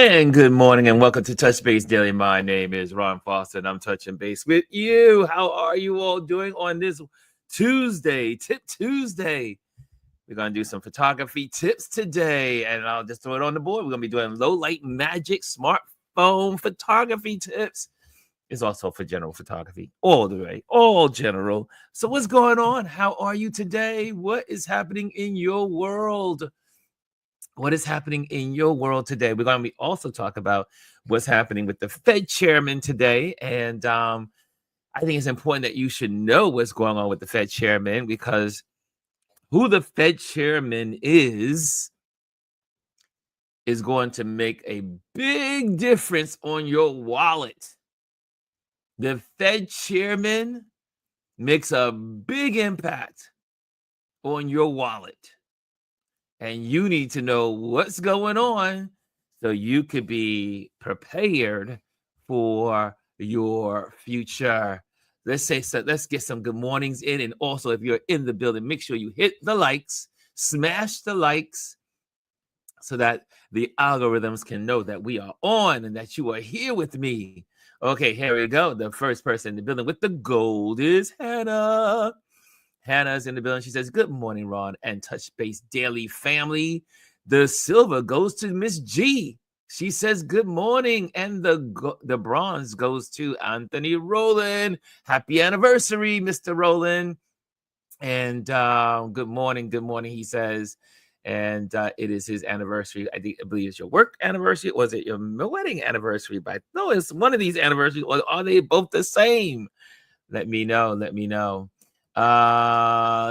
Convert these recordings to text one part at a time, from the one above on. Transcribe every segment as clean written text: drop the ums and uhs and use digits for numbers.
And good morning and welcome to Touch Base Daily. My name is Ron Foster and I'm touching base with you. How are you all doing on this Tuesday, Tip Tuesday? We're going to do some photography tips today and I'll just throw it on the board. We're going to be doing low light magic smartphone photography tips. It's also for general photography, all the way, all general. So what's going on? How are you today? What is happening in your world? What is happening in your world today? We're going to also talk about what's happening with the Fed chairman today. And I think it's important that you should know what's going on with the Fed chairman, because who the Fed chairman is going to make a big difference on your wallet. The Fed chairman makes a big impact on your wallet. And you need to know what's going on so you could be prepared for your future. Let's get some good mornings in. And also, if you're in the building, make sure you hit the likes, smash the likes, so that the algorithms can know that we are on and that you are here with me. Okay, here we go. The first person in the building with the gold is Hannah. Hannah's in the building. She says, good morning, Ron and Touch Base Daily family. The silver goes to Miss G. She says, good morning. And the bronze goes to Anthony Rowland. Happy anniversary, Mr. Rowland. And good morning, he says. And it is his anniversary. I believe it's your work anniversary. Or is it your wedding anniversary? But no, it's one of these anniversaries. Or are they both the same? Let me know.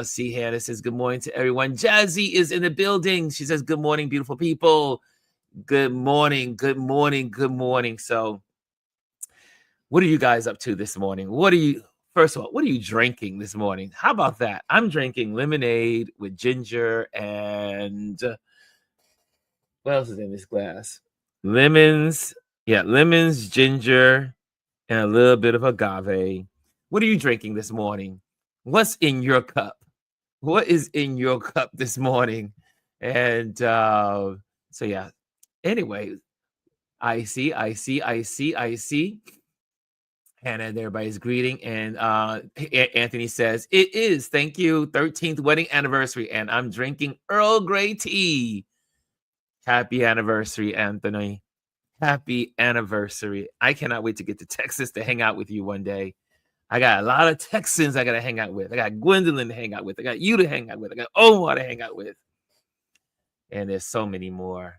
See, Hannah says good morning to everyone. Jazzy is in the building. She says good morning, beautiful people. Good morning. So what are you guys up to this morning? First of all, what are you drinking this morning? How about that? I'm drinking lemonade with ginger and what else is in this glass? Lemons, ginger, and a little bit of agave. What are you drinking this morning? What's in your cup? What is in your cup this morning? And so, yeah. Anyway, I see. Hannah and everybody's greeting. And Anthony says, it is, thank you, 13th wedding anniversary. And I'm drinking Earl Grey tea. Happy anniversary, Anthony. Happy anniversary. I cannot wait to get to Texas to hang out with you one day. I got a lot of Texans I got to hang out with. I got Gwendolyn to hang out with. I got you to hang out with. I got Omar to hang out with. And there's so many more.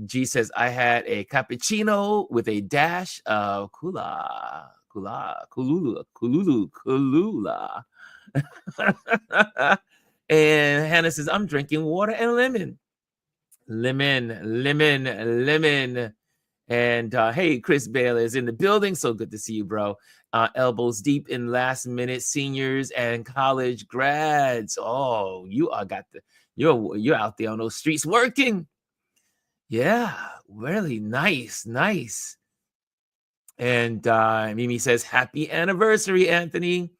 G says, I had a cappuccino with a dash of Kulula. And Hannah says, I'm drinking water and lemon. Lemon. And hey, Chris Baylor is in the building. So good to see you, bro. Elbows deep in last minute seniors and college grads. Oh, you're out there on those streets working. Yeah, really nice. And Mimi says, happy anniversary, Anthony.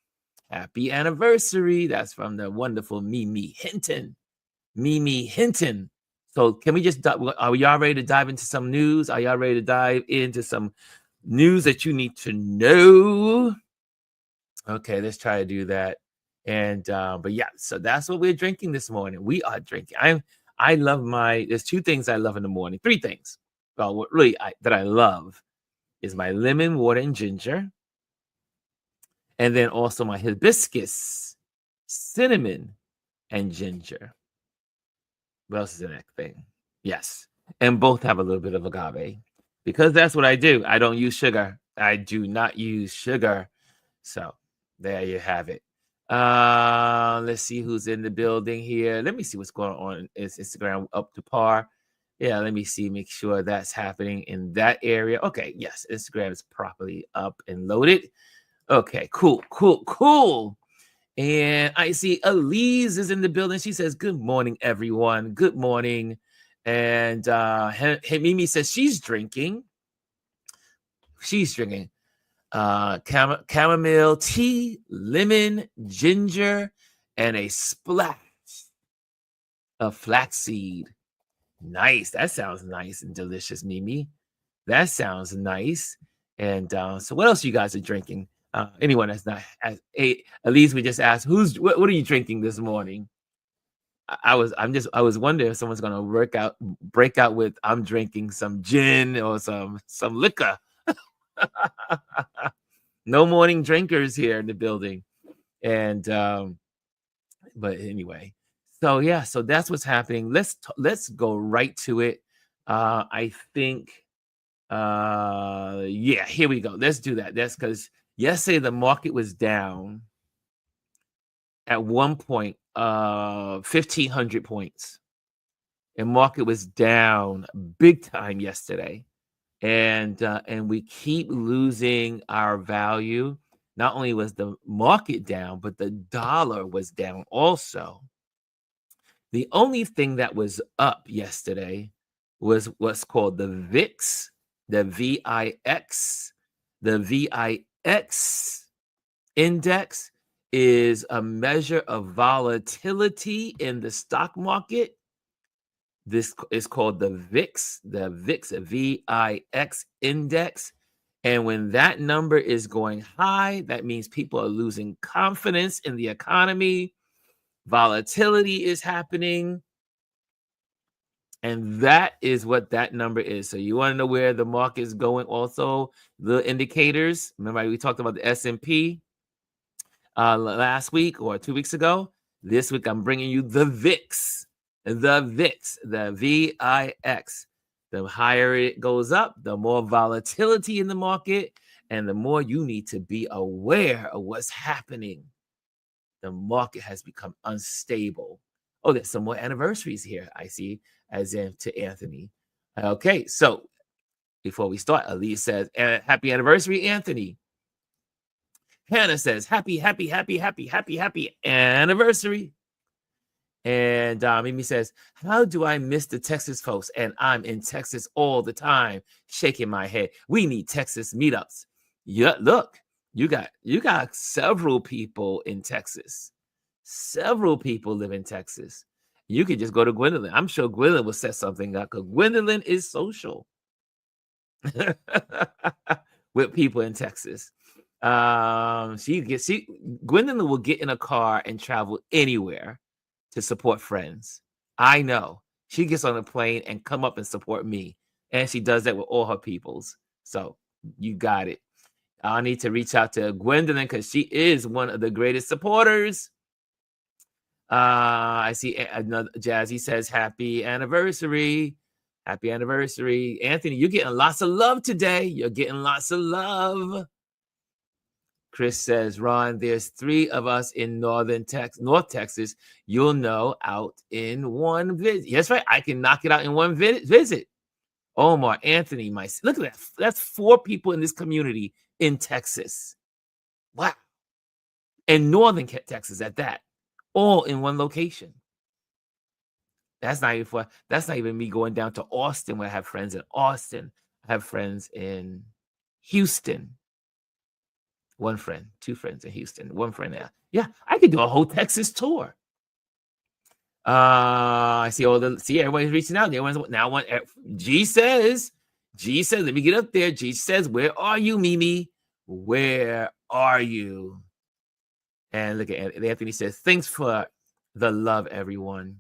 Happy anniversary. That's from the wonderful Mimi Hinton. So can we are y'all ready to dive into some news? Are y'all ready to dive into some news that you need to know? Okay, let's try to do that. And but yeah, so that's what we're drinking this morning. We are drinking. There's two things I love in the morning. Three things. Well, what really that I love is my lemon, water, and ginger. And then also my hibiscus, cinnamon, and ginger. What else is in that thing? Yes. And both have a little bit of agave, because that's what I do. I don't use sugar. I do not use sugar. So there you have it. Let's see who's in the building here. Let me see what's going on. Is Instagram up to par? Yeah, let me see. Make sure that's happening in that area. Okay, yes, Instagram is properly up and loaded. Okay, cool. And I see Elise is in the building. She says, good morning, everyone. Good morning. And Mimi says she's drinking chamomile tea, lemon, ginger, and a splash of flaxseed. Nice. That sounds nice and delicious, Mimi. That sounds nice. And so, what else you guys are drinking? Anyone that's not has ate, at least we just asked, what are you drinking this morning? I was wondering if someone's gonna break out with I'm drinking some gin or some liquor. No morning drinkers here in the building. And but anyway, so yeah, so that's what's happening. Let's go right to it. I think yeah, here we go. Let's do that. That's because yesterday the market was down at one point 1,500 points. And market was down big time yesterday. And we keep losing our value. Not only was the market down, but the dollar was down also. The only thing that was up yesterday was what's called the VIX, the VIX. The VIX index is a measure of volatility in the stock market. This is called the VIX, VIX index. And when that number is going high, that means people are losing confidence in the economy. Volatility is happening. And that is what that number is. So you want to know where the market is going also, the indicators. Remember we talked about the S&P last week or 2 weeks ago. This week I'm bringing you the VIX. The VIX, the VIX. The higher it goes up, the more volatility in the market, and the more you need to be aware of what's happening. The market has become unstable. Oh, there's some more anniversaries here, I see, as in to Anthony. Okay, so before we start, Elise says, happy anniversary, Anthony. Hannah says, happy anniversary. And Mimi says, how do I miss the Texas folks? And I'm in Texas all the time, shaking my head. We need Texas meetups. Yeah, look, you got several people in Texas. Several people live in Texas. You could just go to Gwendolyn. I'm sure Gwendolyn will set something up because Gwendolyn is social with people in Texas. Gwendolyn will get in a car and travel anywhere to support friends. I know. She gets on a plane and come up and support me. And she does that with all her peoples. So you got it. I need to reach out to Gwendolyn because she is one of the greatest supporters. I see another Jazzy says happy anniversary. Happy anniversary. Anthony, you're getting lots of love today. You're getting lots of love. Chris says, Ron, there's 3 of us in North Texas. You'll know out in one visit. That's right. I can knock it out in one visit. Omar, Anthony, look at that. That's 4 people in this community in Texas. Wow. And Northern Texas at that. All in one location. That's not even me going down to Austin where I have friends in Austin. I have friends in Houston. 1 friend, 2 friends in Houston, 1 friend there. Yeah, I could do a whole Texas tour. I see everybody's reaching out. G says, let me get up there. G says, where are you, Mimi? Where are you? And look at Anthony says, thanks for the love, everyone.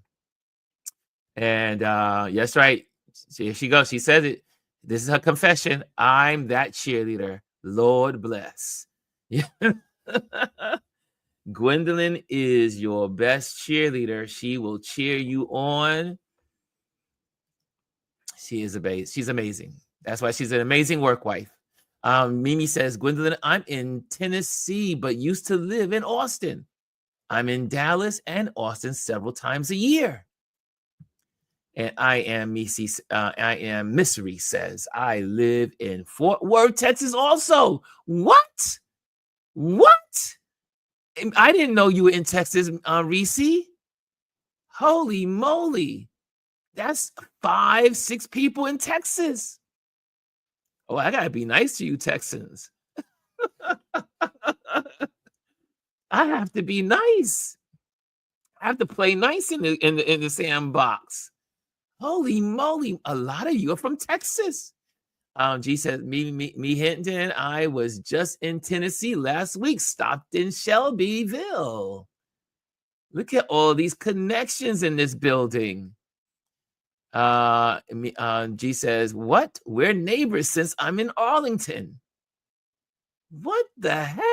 And yes, right. Here she goes. She says it. This is her confession. I'm that cheerleader. Lord bless. Yeah. Gwendolyn is your best cheerleader. She will cheer you on. She's amazing. That's why she's an amazing work wife. Mimi says, Gwendolyn, I'm in Tennessee, but used to live in Austin. I'm in Dallas and Austin several times a year. And I am Misery says, I live in Fort Worth, Texas also. What? I didn't know you were in Texas, Reese. Holy moly. That's 5, 6 people in Texas. Oh, I gotta be nice to you, Texans. I have to be nice. I have to play nice in the sandbox. Holy moly, a lot of you are from Texas. G says, me, Hinton. I was just in Tennessee last week, stopped in Shelbyville. Look at all these connections in this building. G says, what? We're neighbors since I'm in Arlington. What the heck?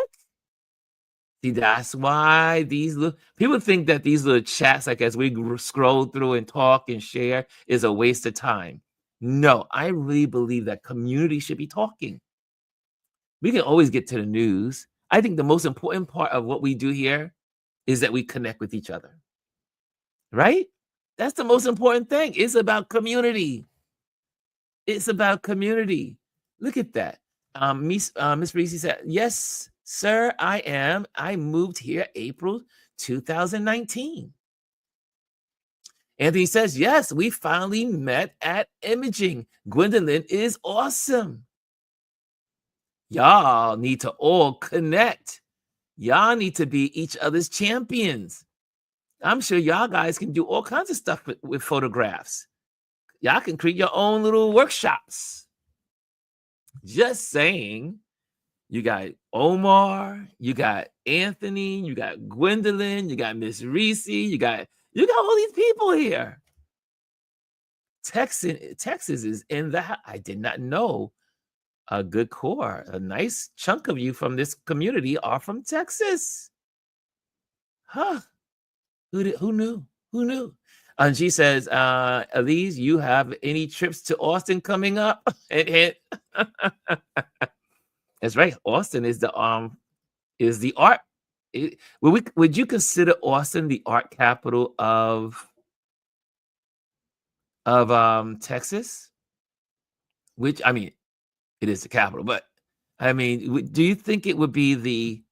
See, that's why these little people think that these little chats, like as we scroll through and talk and share, is a waste of time. No, I really believe that community should be talking. We can always get to the news. I think the most important part of what we do here is that we connect with each other, right? That's the most important thing. It's about community. It's about community. Look at that. Miss Reese said, yes, sir, I am. I moved here April 2019. Anthony says, yes, we finally met at Imaging. Gwendolyn is awesome. Y'all need to all connect. Y'all need to be each other's champions. I'm sure y'all guys can do all kinds of stuff with photographs. Y'all can create your own little workshops. Just saying. You got Omar, you got Anthony, you got Gwendolyn, you got Miss Reese, you got all these people here. Texas is in the. I did not know. A good core, a nice chunk of you from this community are from Texas. Huh? Who knew? Who knew? And she says, Elise, you have any trips to Austin coming up? That's right. Austin is the art. Would you consider Austin the art capital of Texas? Which, I mean, it is the capital, but I mean, do you think it would be the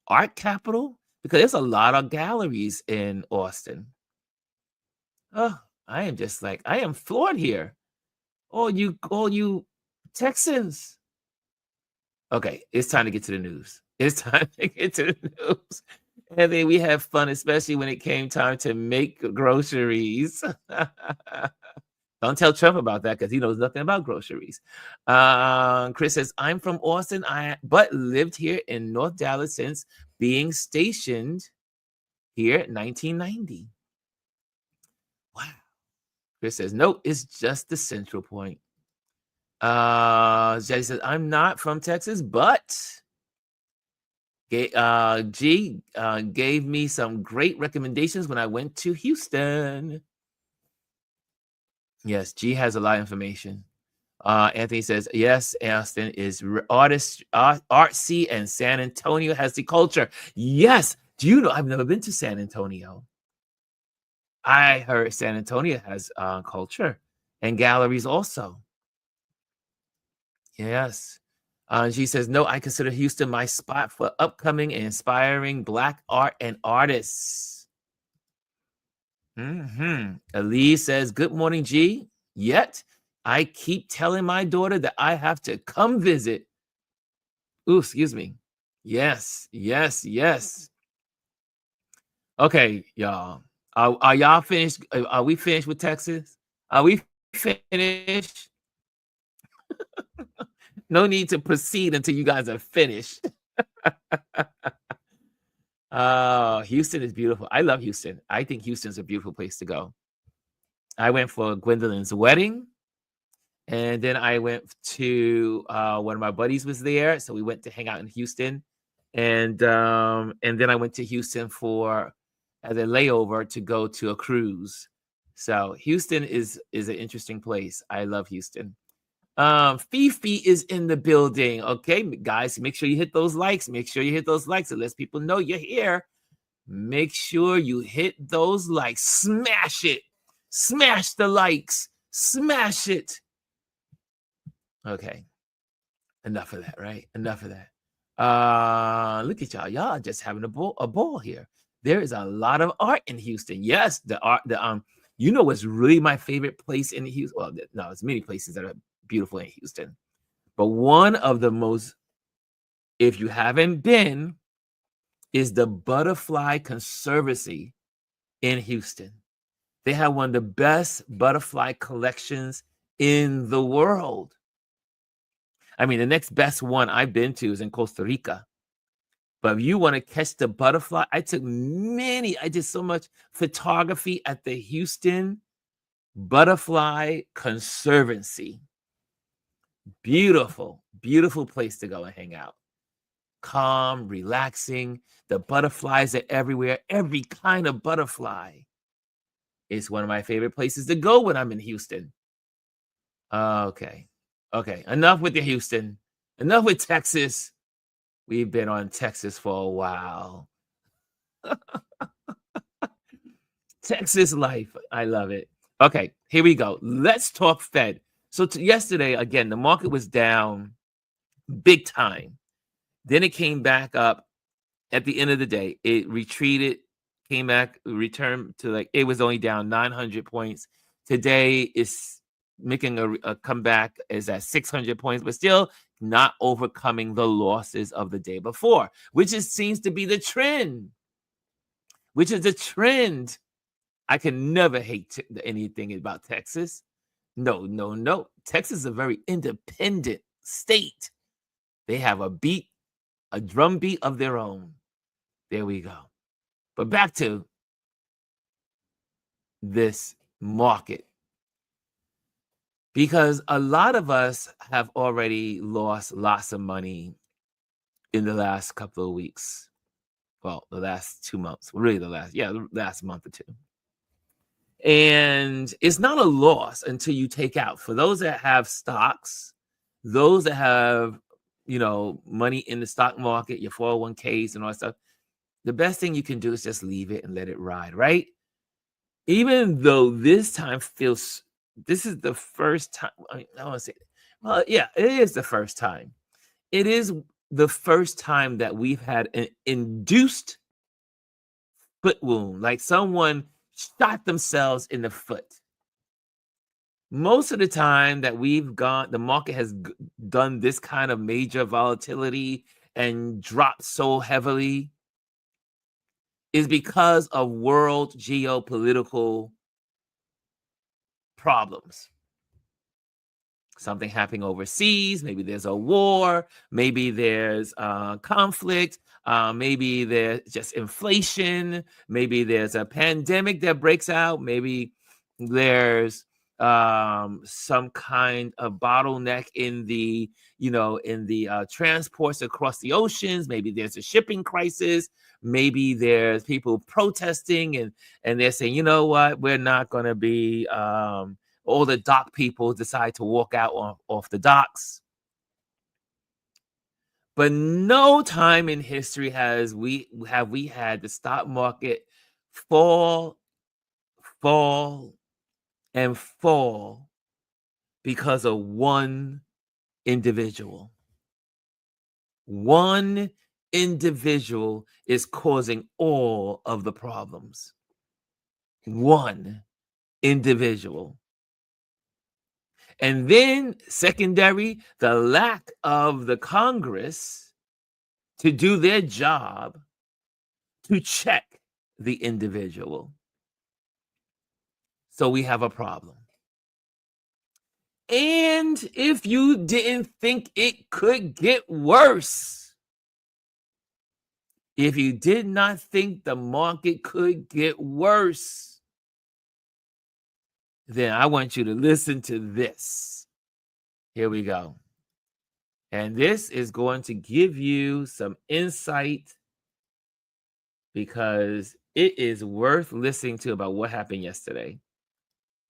art capital? Because there's a lot of galleries in Austin. Oh, I am floored here. All you Texans. Okay, it's time to get to the news. It's time to get to the news. And then we have fun, especially when it came time to make groceries. Don't tell Trump about that because he knows nothing about groceries. Chris says, I'm from Austin, but lived here in North Dallas since being stationed here in 1990. Wow. Chris says, no, it's just the central point. Jay says, I'm not from Texas, but G gave me some great recommendations when I went to Houston. Yes, G has a lot of information. Anthony says, yes, Austin is artsy and San Antonio has the culture. Yes. Do you know, I've never been to San Antonio. I heard San Antonio has culture and galleries also. Yes. She says, no, I consider Houston my spot for upcoming and inspiring Black art and artists. Elise says, good morning, G. Yet, I keep telling my daughter that I have to come visit. Ooh, excuse me. Yes. Okay, y'all. Are y'all finished? Are we finished with Texas? Are we finished? No need to proceed until you guys are finished. Houston is beautiful. I love Houston. I think Houston's a beautiful place to go. I went for Gwendolyn's wedding, and then I went to one of my buddies was there, so we went to hang out in Houston, and then I went to Houston as a layover to go to a cruise. So Houston is an interesting place. I love Houston. Fifi is in the building. Okay, guys, make sure you hit those likes. Make sure you hit those likes. It lets people know you're here. Make sure you hit those likes. Smash it. Smash the likes. Smash it. Okay. Enough of that, right? Enough of that. Look at y'all. Y'all are just having a ball here. There is a lot of art in Houston. Yes, the art, you know what's really my favorite place in Houston? Well, no, there's many places that are beautiful in Houston. But one of the most, if you haven't been, is the Butterfly Conservancy in Houston. They have one of the best butterfly collections in the world. I mean, the next best one I've been to is in Costa Rica. But if you want to catch the butterfly, I did so much photography at the Houston Butterfly Conservancy. Beautiful, beautiful place to go and hang out. Calm, relaxing. The butterflies are everywhere. Every kind of butterfly. It's one of my favorite places to go when I'm in Houston. Okay. Enough with the Houston. Enough with Texas. We've been on Texas for a while. Texas life. I love it. Okay, here we go. Let's talk Fed. So yesterday, again, the market was down big time. Then it came back up at the end of the day. It retreated, came back, returned to it was only down 900 points. Today is making a comeback, is at 600 points, but still not overcoming the losses of the day before, which seems to be the trend. I can never hate anything about Texas. No. Texas is a very independent state. They have a drum beat of their own. There we go. But back to this market. Because a lot of us have already lost lots of money in the last couple of weeks. Well, the last 2 months. Really the last month or two. And it's not a loss until you take out. For those that have stocks, those that have, money in the stock market, your 401ks and all that stuff, the best thing you can do is just leave it and let it ride, right? Even though this is the first time, I want to say, well, yeah, it is the first time. It is the first time that we've had an induced foot wound, like someone shot themselves in the foot. Most of the time that the market has done this kind of major volatility and dropped so heavily is because of world geopolitical problems. Something happening overseas, maybe there's a war, maybe there's conflict, maybe there's just inflation, maybe there's a pandemic that breaks out, maybe there's some kind of bottleneck in the transports across the oceans, maybe there's a shipping crisis, maybe there's people protesting and they're saying, you know what, we're not going to be all the dock people decide to walk out off the docks. But no time in history have we had the stock market fall and fall because of one individual. One individual is causing all of the problems. One individual. And then secondary, the lack of the Congress to do their job to check the individual. So we have a problem. And if you didn't think it could get worse, if you did not think the market could get worse, then I want you to listen to this. Here we go. And this is going to give you some insight because it is worth listening to about what happened yesterday.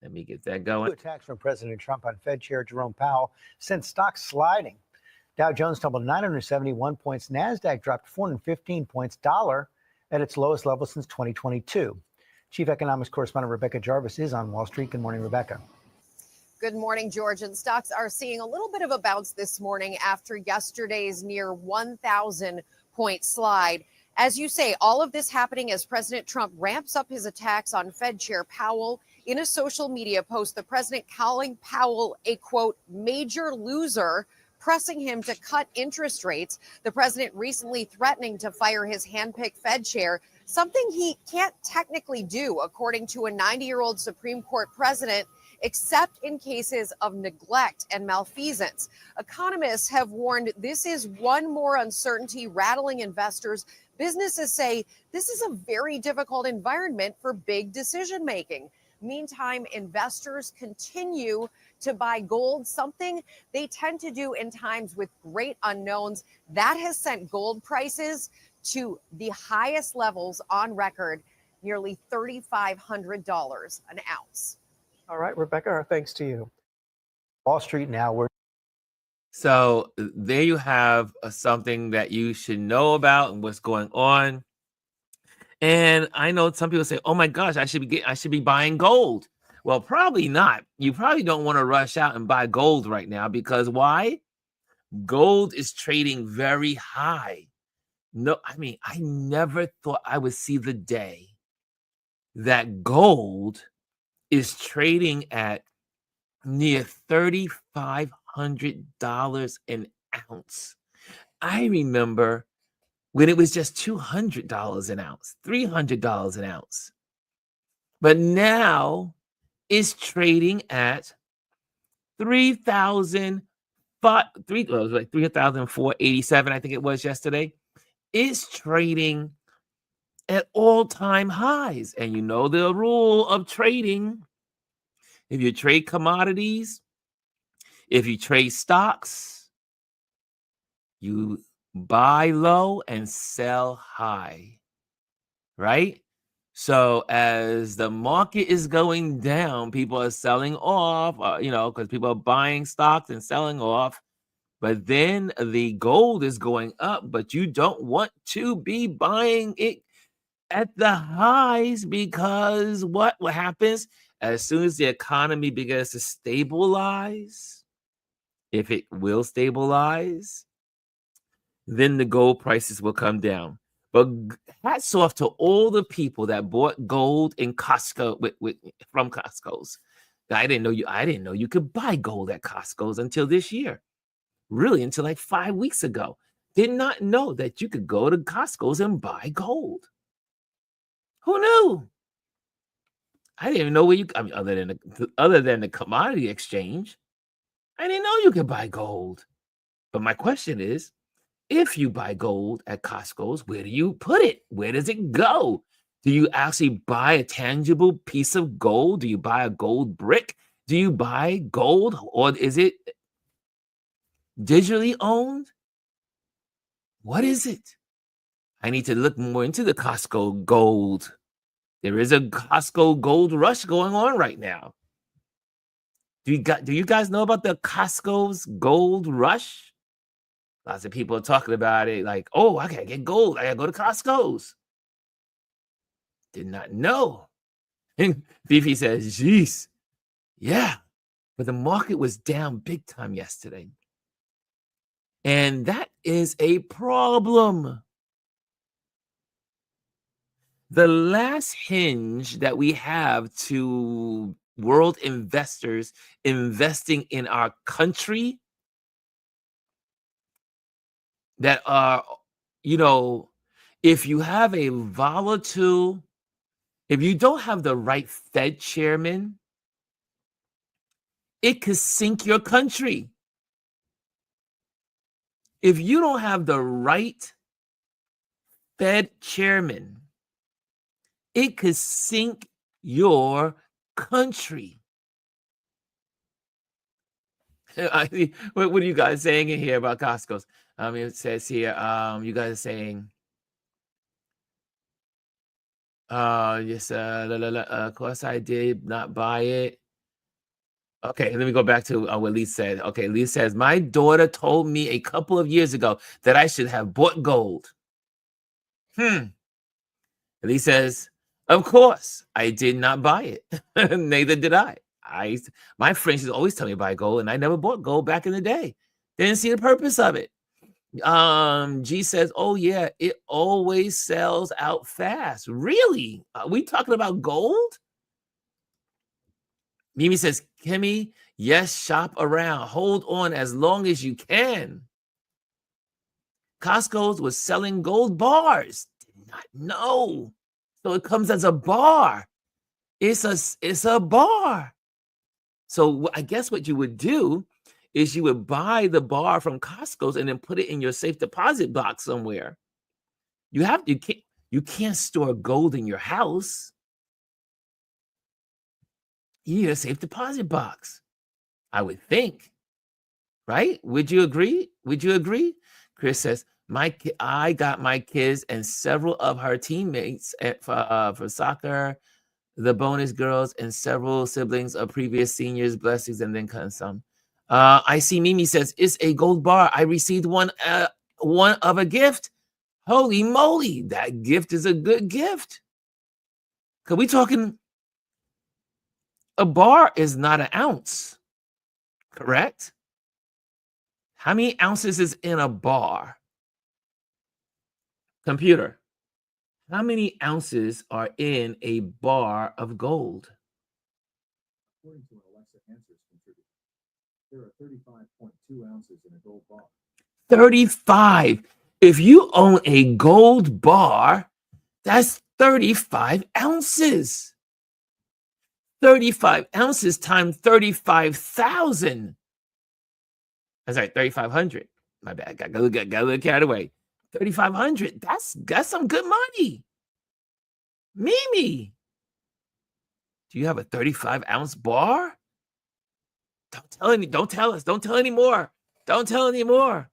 Let me get that going. Attacks from President Trump on Fed Chair Jerome Powell sent stocks sliding. Dow Jones tumbled 971 points. NASDAQ dropped 415 points. Dollar at its lowest level since 2022. Chief Economics Correspondent Rebecca Jarvis is on Wall Street. Good morning, Rebecca. Good morning, George. And stocks are seeing a little bit of a bounce this morning after yesterday's near 1,000-point slide. As you say, all of this happening as President Trump ramps up his attacks on Fed Chair Powell. In a social media post, the president calling Powell a, quote, major loser, pressing him to cut interest rates. The president recently threatening to fire his handpicked Fed chair, something he can't technically do, according to a 90-year-old Supreme Court president, except in cases of neglect and malfeasance. Economists have warned this is one more uncertainty rattling investors. Businesses say this is a very difficult environment for big decision making. Meantime, investors continue to buy gold, something they tend to do in times with great unknowns. That has sent gold prices to the highest levels on record, nearly $3,500 an ounce. All right, Rebecca, our thanks to you. Wall Street now, we're So there you have something that you should know about and what's going on. And I know some people say, "Oh my gosh, I should be buying gold." Well, probably not. You probably don't want to rush out and buy gold right now because why? Gold is trading very high. No, I mean, I never thought I would see the day that gold is trading at near $3,500 an ounce. I remember when it was just $200 an ounce, $300 an ounce. But now it's trading at 3,487, I think it was yesterday. It's trading at all-time highs. And you know the rule of trading. If you trade commodities, if you trade stocks, you buy low and sell high, right? So as the market is going down, people are selling off, because people are buying stocks and selling off. But then the gold is going up, but you don't want to be buying it at the highs because what happens as soon as the economy begins to stabilize, if it will stabilize, then the gold prices will come down. But hats off to all the people that bought gold in Costco from Costco's. I didn't know you could buy gold at Costco's until this year. Really, until like 5 weeks ago. Did not know that you could go to Costco's and buy gold. Who knew? I didn't even know other than the commodity exchange, I didn't know you could buy gold. But my question is, if you buy gold at Costco's, where do you put it? Where does it go? Do you actually buy a tangible piece of gold? Do you buy a gold brick? Do you buy gold, or is it digitally owned? What is it? I need to look more into the Costco gold. There is a Costco gold rush going on right now. Do you guys know about the Costco's gold rush? Lots of people are talking about it like, oh, I gotta get gold. I gotta go to Costco's. Did not know. And Fifi says, geez, yeah. But the market was down big time yesterday. And that is a problem. The last hinge that we have to world investors investing in our country that are, if you have a volatile, if you don't have the right Fed chairman, it could sink your country. If you don't have the right Fed chairman, it could sink your country. What are you guys saying in here about Costco's? It says here, you guys are saying, yes, of course I did not buy it. Okay, let me go back to what Lee said. Okay, Lee says, my daughter told me a couple of years ago that I should have bought gold. Lee says, of course, I did not buy it. Neither did I. My friends used to always tell me to buy gold, and I never bought gold back in the day. Didn't see the purpose of it. G says, oh yeah, it always sells out fast. Really? Are we talking about gold? Mimi says, Kimmy, yes, shop around. Hold on as long as you can. Costco's was selling gold bars. Did not know. So it comes as a bar. It's a bar. So I guess what you would do is you would buy the bar from Costco's and then put it in your safe deposit box somewhere. You can't store gold in your house. You need a safe deposit box, I would think. Right? Would you agree? Would you agree? Chris says, I got my kids and several of her teammates for soccer, the bonus girls, and several siblings of previous seniors, blessings, and then some. I see Mimi says, it's a gold bar. I received one of a gift. Holy moly, that gift is a good gift. Because we talking, a bar is not an ounce, correct? How many ounces is in a bar? Computer, how many ounces are in a bar of gold? According to an Alexa Answers contributor, there are 35.2 ounces in a gold bar. 35. If you own a gold bar, that's 35 ounces. 35 ounces times 35,000. That's right, 3,500. My bad. Got a little carried away. 3,500. That's some good money. Mimi, do you have a 35-ounce bar? Don't tell us. Don't tell anymore. Don't tell anymore.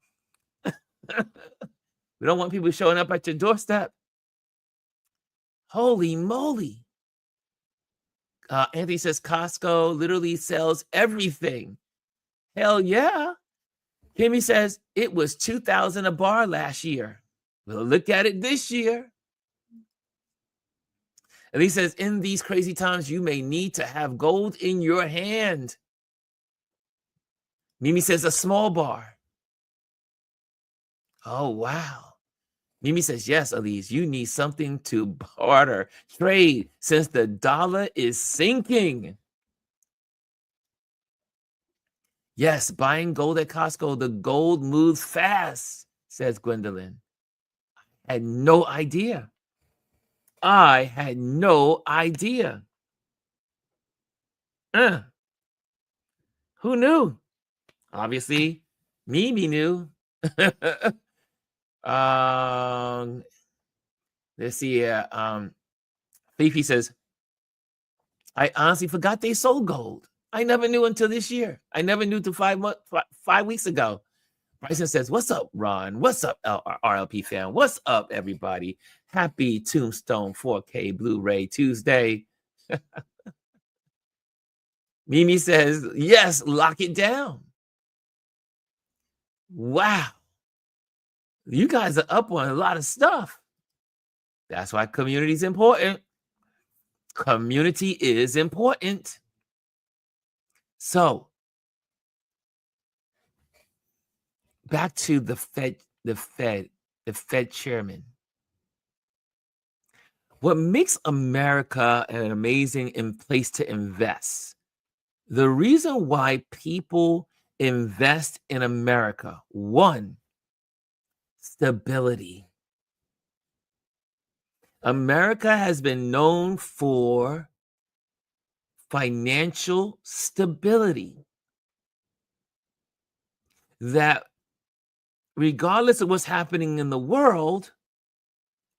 We don't want people showing up at your doorstep. Holy moly. Anthony says Costco literally sells everything. Hell yeah. Kimmy says it was $2,000 a bar last year. We'll look at it this year. And he says, in these crazy times, you may need to have gold in your hand. Mimi says a small bar. Oh, wow. Mimi says, yes, Elise, you need something to barter, trade, since the dollar is sinking. Yes, buying gold at Costco, the gold moves fast, says Gwendolyn. I had no idea. I had no idea. Who knew? Obviously, Mimi knew. Let's see here. Fifi says, I honestly forgot they sold gold. I never knew until this year. I never knew till 5 weeks ago. Bryson says, what's up, Ron? What's up, RLP fam? What's up, everybody? Happy Tombstone 4K Blu-ray Tuesday. Mimi says, yes, lock it down. Wow. You guys are up on a lot of stuff. That's why community is important. Community is important. So, back to the Fed chairman. What makes America an amazing place to invest? The reason why people invest in America, one, stability. America has been known for financial stability. That regardless of what's happening in the world,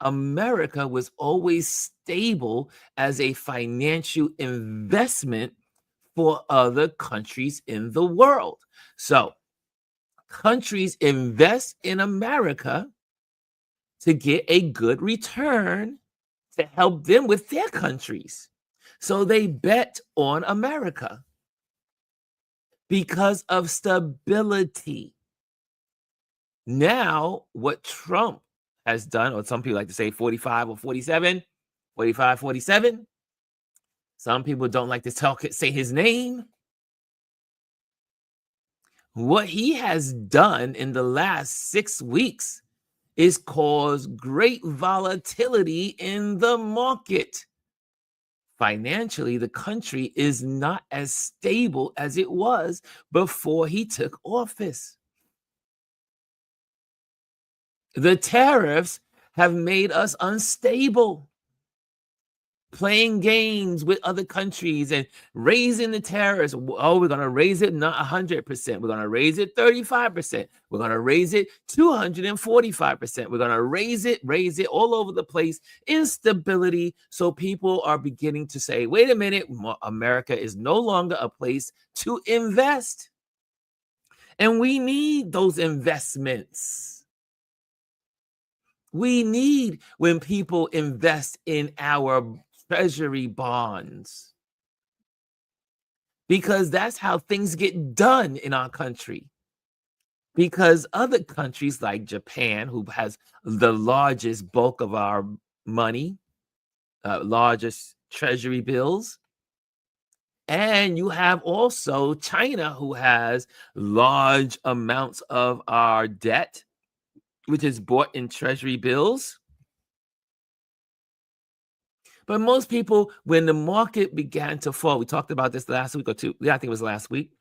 America was always stable as a financial investment for other countries in the world. So, countries invest in America to get a good return to help them with their countries. So they bet on America because of stability. Now, what Trump has done, or some people like to say 45 or 47, 45, 47. Some people don't like to say his name. What he has done in the last 6 weeks is cause great volatility in the market. Financially, the country is not as stable as it was before he took office. The tariffs have made us unstable. playing games with other countries and raising the tariffs. Oh, we're going to raise it not 100%. We're going to raise it 35%. We're going to raise it 245%. We're going to raise it all over the place. Instability. So people are beginning to say, wait a minute, America is no longer a place to invest. And we need those investments. We need when people invest in our treasury bonds, because that's how things get done in our country. Because other countries like Japan, who has the largest bulk of our money, largest treasury bills, and you have also China, who has large amounts of our debt, which is bought in treasury bills. But most people, when the market began to fall, we talked about this last week or two. Yeah, I think it was last week.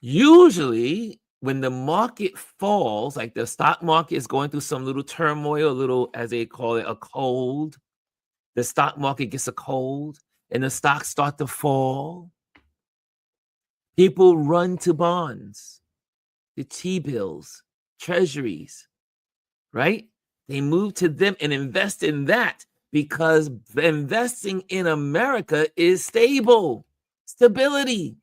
Usually, when the market falls, like the stock market is going through some little turmoil, a little, as they call it, a cold, the stock market gets a cold and the stocks start to fall. People run to bonds, the T-bills, treasuries, right? They move to them and invest in that because investing in America is stability.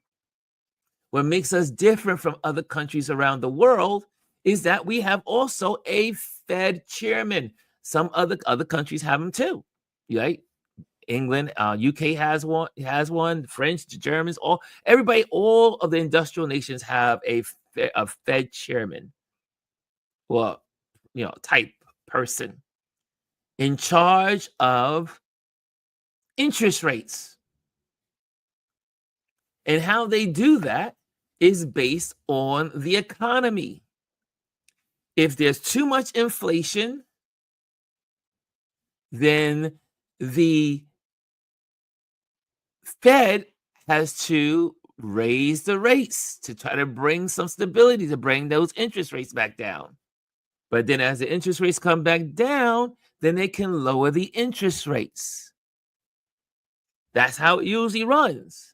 What makes us different from other countries around the world is that we have also a Fed chairman. Some other countries have them too, right? England, UK has one, French, Germans, all of the industrial nations have a Fed chairman. Well, type person in charge of interest rates. And how they do that is based on the economy. If there's too much inflation, then the Fed has to raise the rates to try to bring some stability, to bring those interest rates back down. But then as the interest rates come back down, then they can lower the interest rates. That's how it usually runs.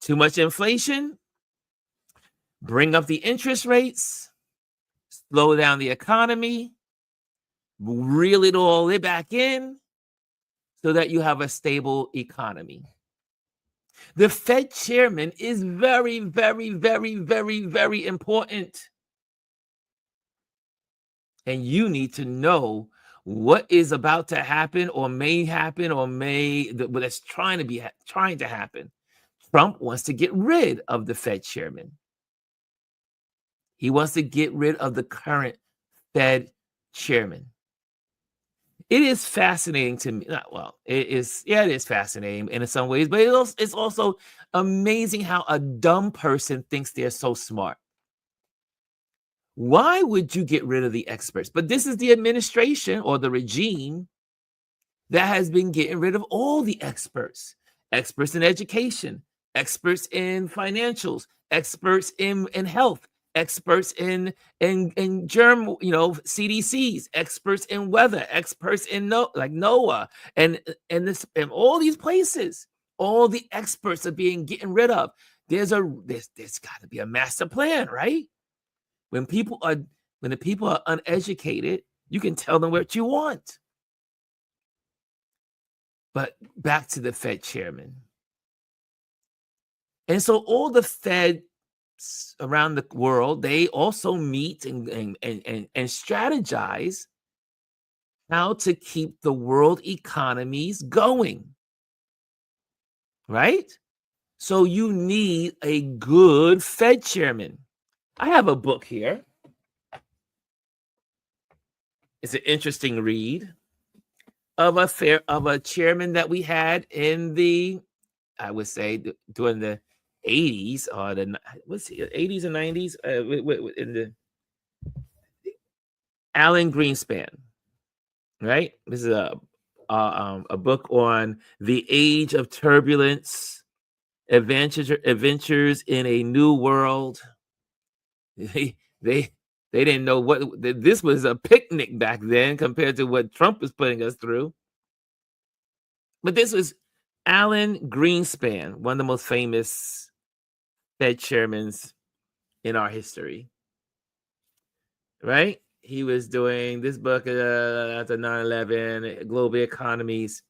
Too much inflation, bring up the interest rates, slow down the economy, reel it all back in so that you have a stable economy. The Fed chairman is very, very, very, very, very important. And you need to know what is about to happen or may happen or that's trying to happen. Trump wants to get rid of the Fed chairman. He wants to get rid of the current Fed chairman. It is fascinating to me. It is fascinating in some ways, but it's also amazing how a dumb person thinks they're so smart. Why would you get rid of the experts? But this is the administration or the regime that has been getting rid of all the experts in education, experts in financials, experts in health, experts in germ, CDCs, experts in weather, experts in NOAA, and all these places. All the experts are being getting rid of. There's got to be a master plan, right? When the people are uneducated, you can tell them what you want. But back to the Fed chairman. And so all the Feds around the world, they also meet and strategize how to keep the world economies going. Right? So you need a good Fed chairman. I have a book here. It's an interesting read of a chairman that we had in the, I would say, during the 80s or the 80s and 90s in the Alan Greenspan, right? This is a book on the age of turbulence, adventures in a new world. They didn't know this was a picnic back then compared to what Trump was putting us through. But this was Alan Greenspan, one of the most famous Fed chairmen in our history, right? He was doing this book after 9/11, Global Economies.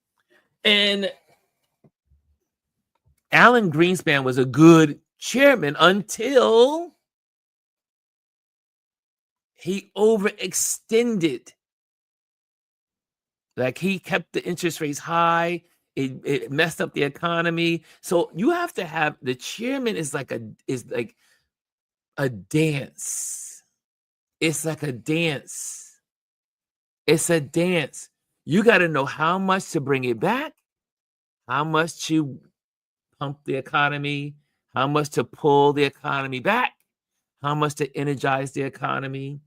And Alan Greenspan was a good chairman until he overextended. Like he kept the interest rates high. It messed up the economy. So you have to have the chairman is like a dance. It's like a dance. It's a dance. You got to know how much to bring it back, how much to pump the economy, how much to pull the economy back, how much to energize the economy.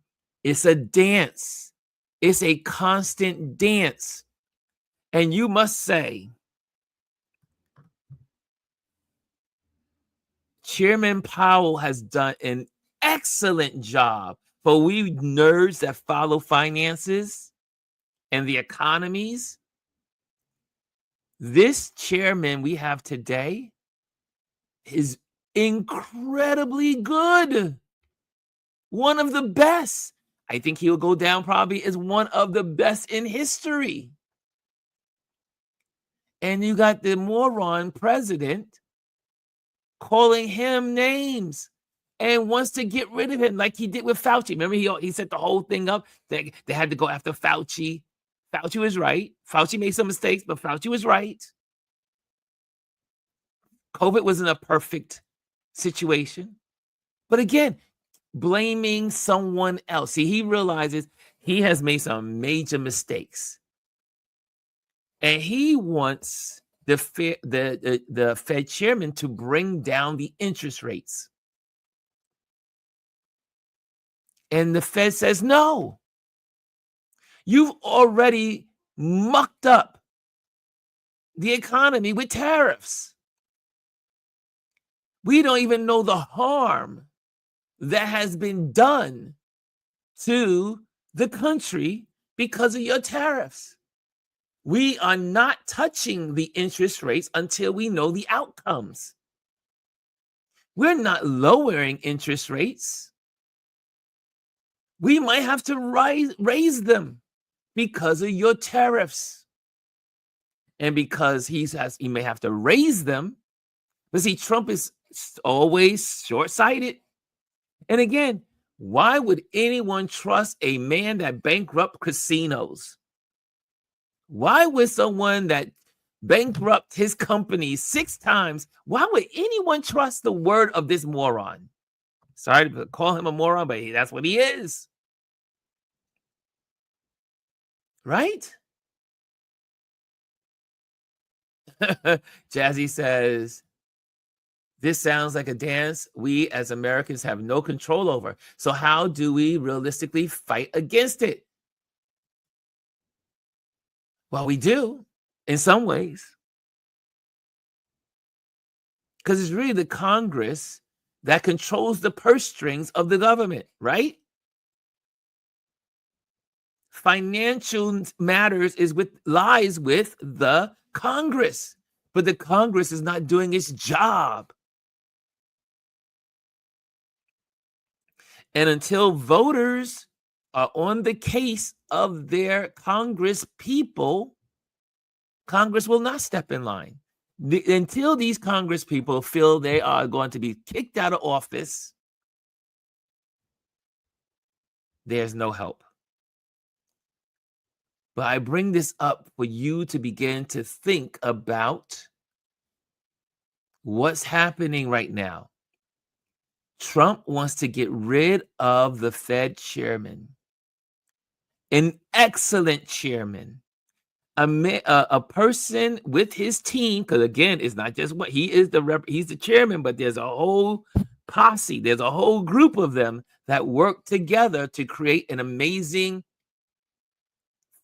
It's a dance. It's a constant dance. And you must say, Chairman Powell has done an excellent job for we nerds that follow finances and the economies. This chairman we have today is incredibly good. One of the best. I think he'll go down probably as one of the best in history. And you got the moron president calling him names and wants to get rid of him like he did with Fauci. Remember, he set the whole thing up. They had to go after Fauci. Fauci was right. Fauci made some mistakes, but Fauci was right. COVID wasn't a perfect situation. But again, blaming someone else. See, he realizes he has made some major mistakes. And he wants the Fed chairman to bring down the interest rates. And the Fed says, no, you've already mucked up the economy with tariffs. We don't even know the harm that has been done to the country because of your tariffs. We are not touching the interest rates until we know the outcomes. We're not lowering interest rates. We might have to raise them because of your tariffs. And because he may have to raise them. But see, Trump is always short-sighted. And again, why would anyone trust a man that bankrupt casinos? Why would someone that bankrupt his company 6 times, why would anyone trust the word of this moron? Sorry to call him a moron, but that's what he is. Right? Jazzy says, this sounds like a dance we as Americans have no control over. So how do we realistically fight against it? Well, we do in some ways. Because it's really the Congress that controls the purse strings of the government, right? Financial matters lies with the Congress, but the Congress is not doing its job. And until voters are on the case of their Congress people, Congress will not step in line. Until these Congress people feel they are going to be kicked out of office, there's no help. But I bring this up for you to begin to think about what's happening right now. Trump wants to get rid of the Fed chairman, an excellent chairman, a person with his team, because again, it's not just what he is he's the chairman, but there's a whole posse, there's a whole group of them that work together to create an amazing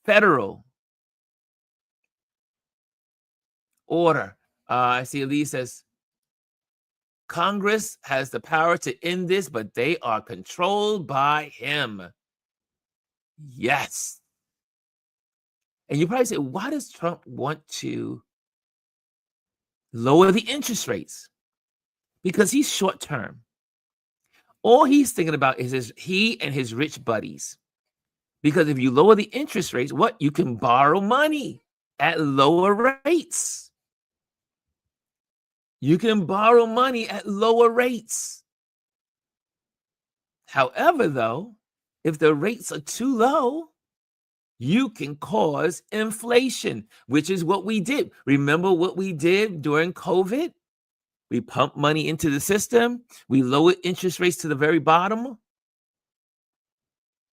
federal order. I see Elise says, Congress has the power to end this, but they are controlled by him. Yes. And you probably say, why does Trump want to lower the interest rates because he's short term. All he's thinking about is he and his rich buddies. Because if you lower the interest rates, what? You can borrow money at lower rates. You can borrow money at lower rates. However, though, if the rates are too low, you can cause inflation, which is what we did. Remember what we did during COVID? We pumped money into the system. We lowered interest rates to the very bottom.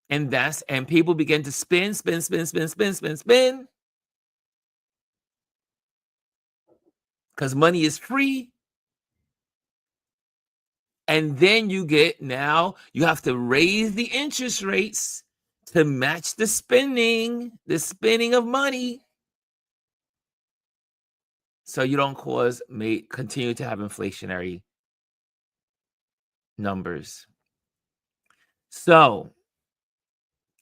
And people began to spend. Because money is free. And then you have to raise the interest rates to match the spending of money. So you don't continue to have inflationary numbers. So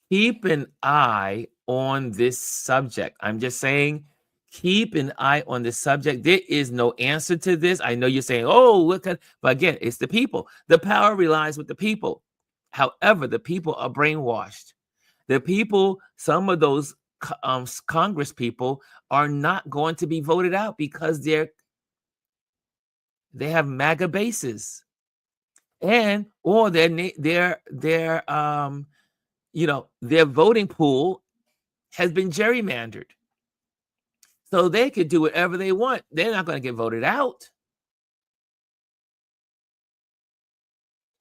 keep an eye on this subject. I'm just saying, keep an eye on this subject. There is no answer to this. I know you're saying, oh, but again, it's the people. The power relies with the people. However, the people are brainwashed. The people, some of those Congress people are not going to be voted out because they have MAGA bases, or their voting pool has been gerrymandered, so they could do whatever they want. They're not going to get voted out.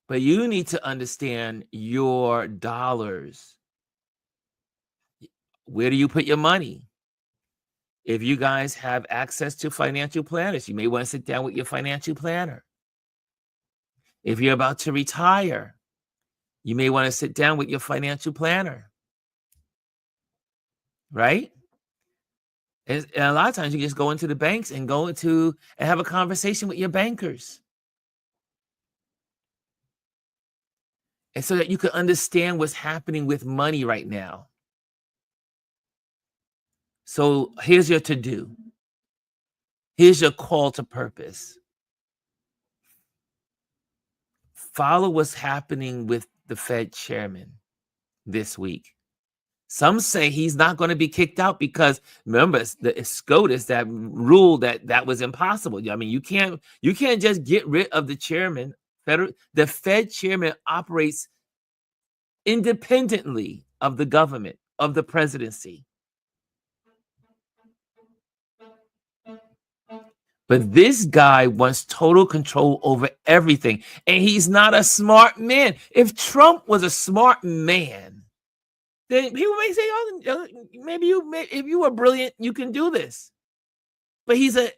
But you need to understand your dollars. Where do you put your money? If you guys have access to financial planners, you may want to sit down with your financial planner. If you're about to retire, you may want to sit down with your financial planner. Right? And a lot of times you just go into the banks and have a conversation with your bankers. And so that you can understand what's happening with money right now. So here's your to-do. Here's your call to purpose. Follow what's happening with the Fed chairman this week. Some say he's not going to be kicked out because, remember, the SCOTUS that ruled that was impossible. I mean, you can't just get rid of the chairman. The Fed chairman operates independently of the government, of the presidency. But this guy wants total control over everything. And he's not a smart man. If Trump was a smart man, then people may say, oh, if you were brilliant, you can do this. But he's an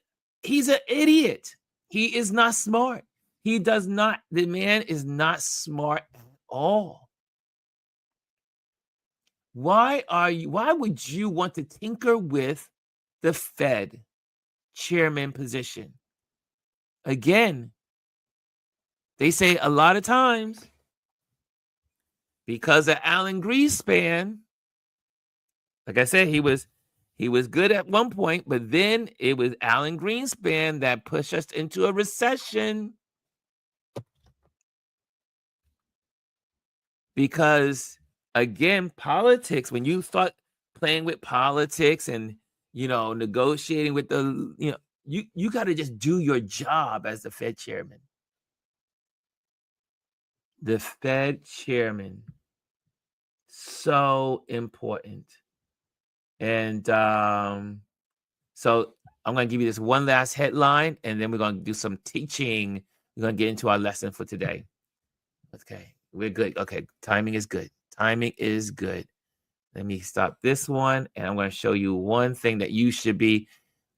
idiot. He is not smart. The man is not smart at all. Why would you want to tinker with the Fed chairman position? Again, they say a lot of times because of Alan Greenspan. Like I said, he was good at one point, but then it was Alan Greenspan that pushed us into a recession. Because again, politics, when you start playing with politics and negotiating with you got to just do your job as the Fed chairman. The Fed chairman, so important. And so I'm going to give you this one last headline, and then we're going to do some teaching. We're going to get into our lesson for today. Okay, we're good. Okay, timing is good. Timing is good. Let me stop this one, and I'm going to show you one thing that you should be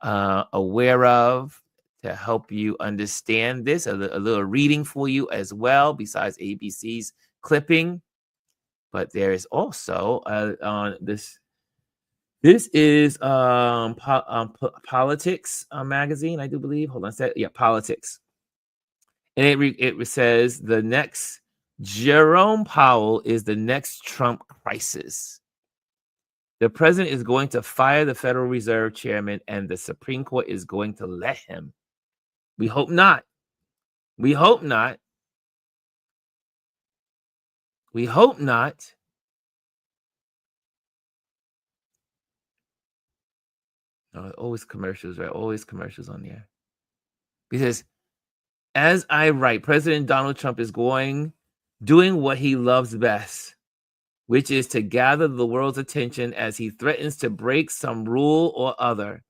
aware of to help you understand this. A little reading for you as well, besides ABC's clipping. But there is also on this. This is Politics magazine, I do believe. Hold on a sec. Yeah, Politics, and it says the next Jerome Powell is the next Trump crisis. The president is going to fire the Federal Reserve chairman, and the Supreme Court is going to let him. We hope not. We hope not. We hope not. Always commercials, right? Always commercials on there. Because as I write, President Donald Trump is doing what he loves best, which is to gather the world's attention as he threatens to break some rule or other.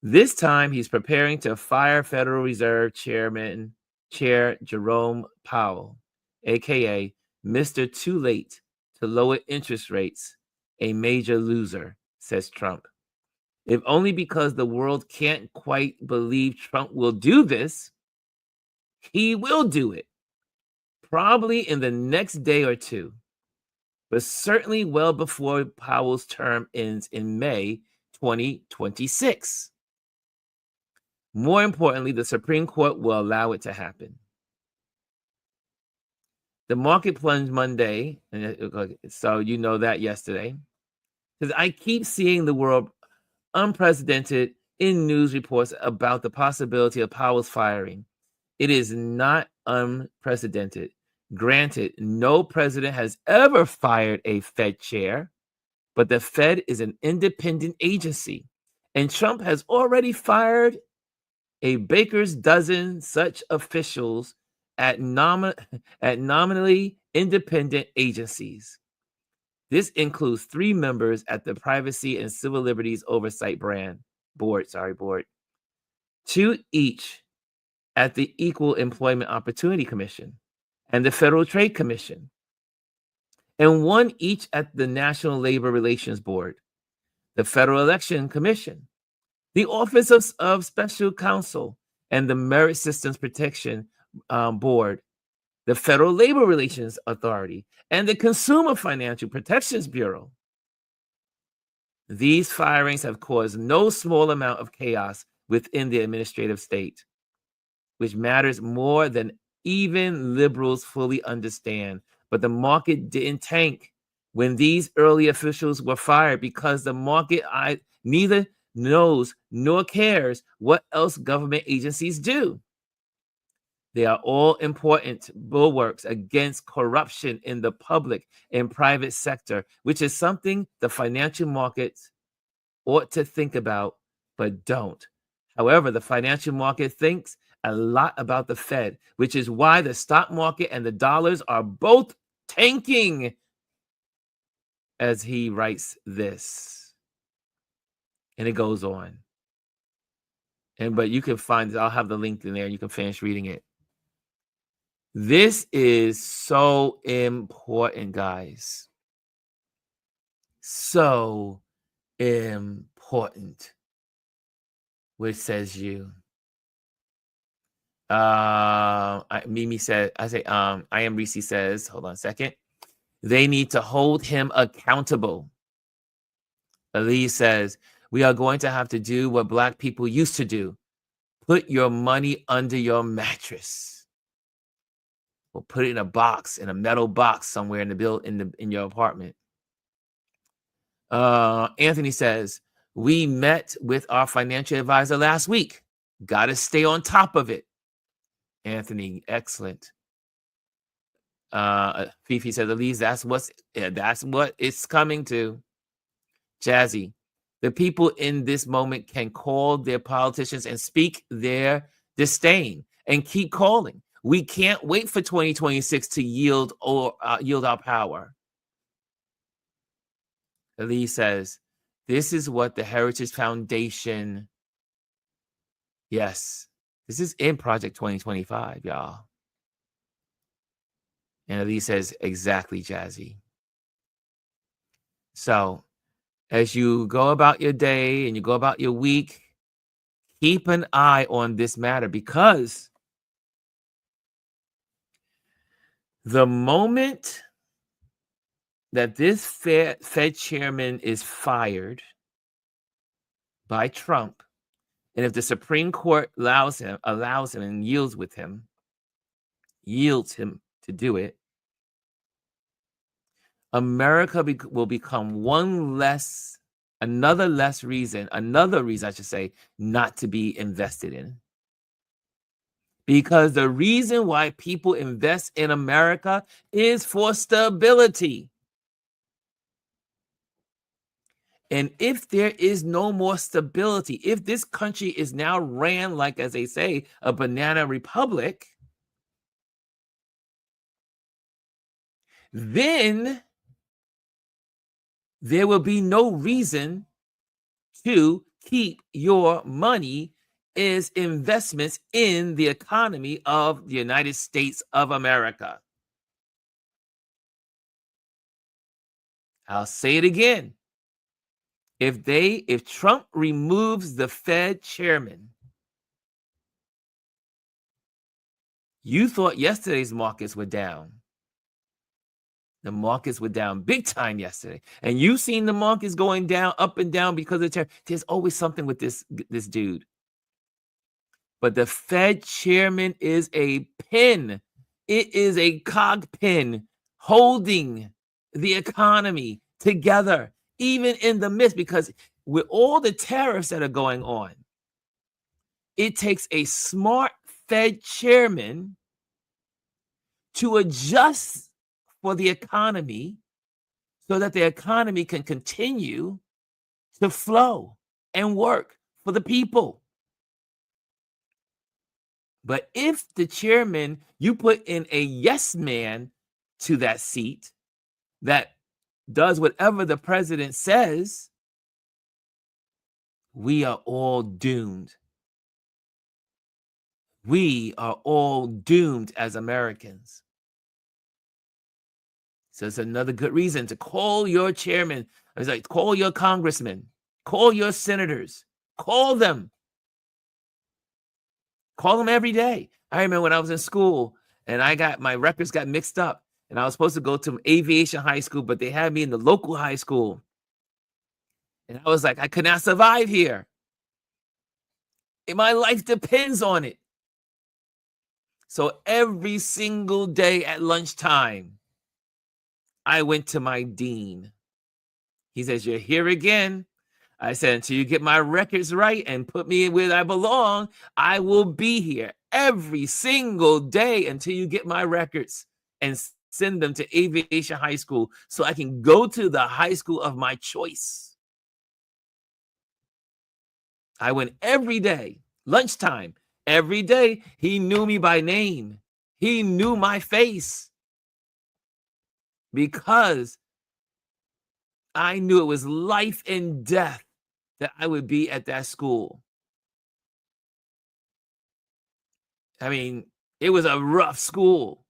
This time, he's preparing to fire Federal Reserve Chair Jerome Powell, aka Mr. Too Late to Lower Interest Rates, a major loser, says Trump. If only because the world can't quite believe Trump will do this, he will do it. Probably in the next day or two, but certainly well before Powell's term ends in May 2026. More importantly, the Supreme Court will allow it to happen. The market plunged Monday, so you know that yesterday, because I keep seeing the world unprecedented in news reports about the possibility of Powell's firing. It is not unprecedented. Granted, no president has ever fired a Fed chair, but the Fed is an independent agency, and Trump has already fired a baker's dozen such officials at nominally independent agencies. This includes 3 members at the Privacy and Civil Liberties Oversight Board, 2 each at the Equal Employment Opportunity Commission and the Federal Trade Commission, and 1 each at the National Labor Relations Board, the Federal Election Commission, the Office of Special Counsel, and the Merit Systems Protection Board, the Federal Labor Relations Authority, and the Consumer Financial Protections Bureau. These firings have caused no small amount of chaos within the administrative state, which matters more than even liberals fully understand. But the market didn't tank when these early officials were fired because the market neither knows nor cares what else government agencies do. They are all important bulwarks against corruption in the public and private sector, which is something the financial markets ought to think about, but don't. However, the financial market thinks a lot about the Fed, which is why the stock market and the dollars are both tanking as he writes this. And it goes on. But you can find it. I'll have the link in there. You can finish reading it. This is so important, guys. So important. Which says you. Mimi said, I am Reese says, hold on a second. They need to hold him accountable. Elise says, we are going to have to do what Black people used to do. Put your money under your mattress. Or put it in a box, in a metal box somewhere in your apartment. Anthony says, we met with our financial advisor last week. Got to stay on top of it. Anthony, excellent. Fifi says, at least that's what it's coming to. Jazzy, the people in this moment can call their politicians and speak their disdain and keep calling. We can't wait for 2026 to yield our power. Elise says, this is what the Heritage Foundation. Yes, this is in Project 2025, y'all. And Elise says, exactly, Jazzy. So, as you go about your day and you go about your week, keep an eye on this matter, because the moment that this Fed chairman is fired by Trump, and if the Supreme Court allows him and yields him to do it, America will become another reason, I should say, not to be invested in. Because the reason why people invest in America is for stability. And if there is no more stability, if this country is now ran like, as they say, a banana republic, then there will be no reason to keep your money as investments in the economy of the United States of America. I'll say it again. If Trump removes the Fed chairman, you thought yesterday's markets were down. The markets were down big time yesterday. And you've seen the markets going down, up and down because of the there's always something with this dude. But the Fed chairman is a pin. It is a cog pin holding the economy together, even in the midst, because with all the tariffs that are going on, it takes a smart Fed chairman to adjust for the economy so that the economy can continue to flow and work for the people. But if the chairman, you put in a yes man to that seat that does whatever the president says, we are all doomed. We are all doomed as Americans. So it's another good reason to call your chairman. It's like, call your congressman, call your senators, call them. Call them every day. I remember when I was in school and my records got mixed up and I was supposed to go to aviation high school, but they had me in the local high school. And I was like, I could not survive here. And my life depends on it. So every single day at lunchtime, I went to my dean. He says, you're here again. I said, until you get my records right and put me where I belong, I will be here every single day until you get my records and send them to aviation high school so I can go to the high school of my choice. I went every day, lunchtime, every day. He knew me by name. He knew my face because I knew it was life and death that I would be at that school. I mean, it was a rough school.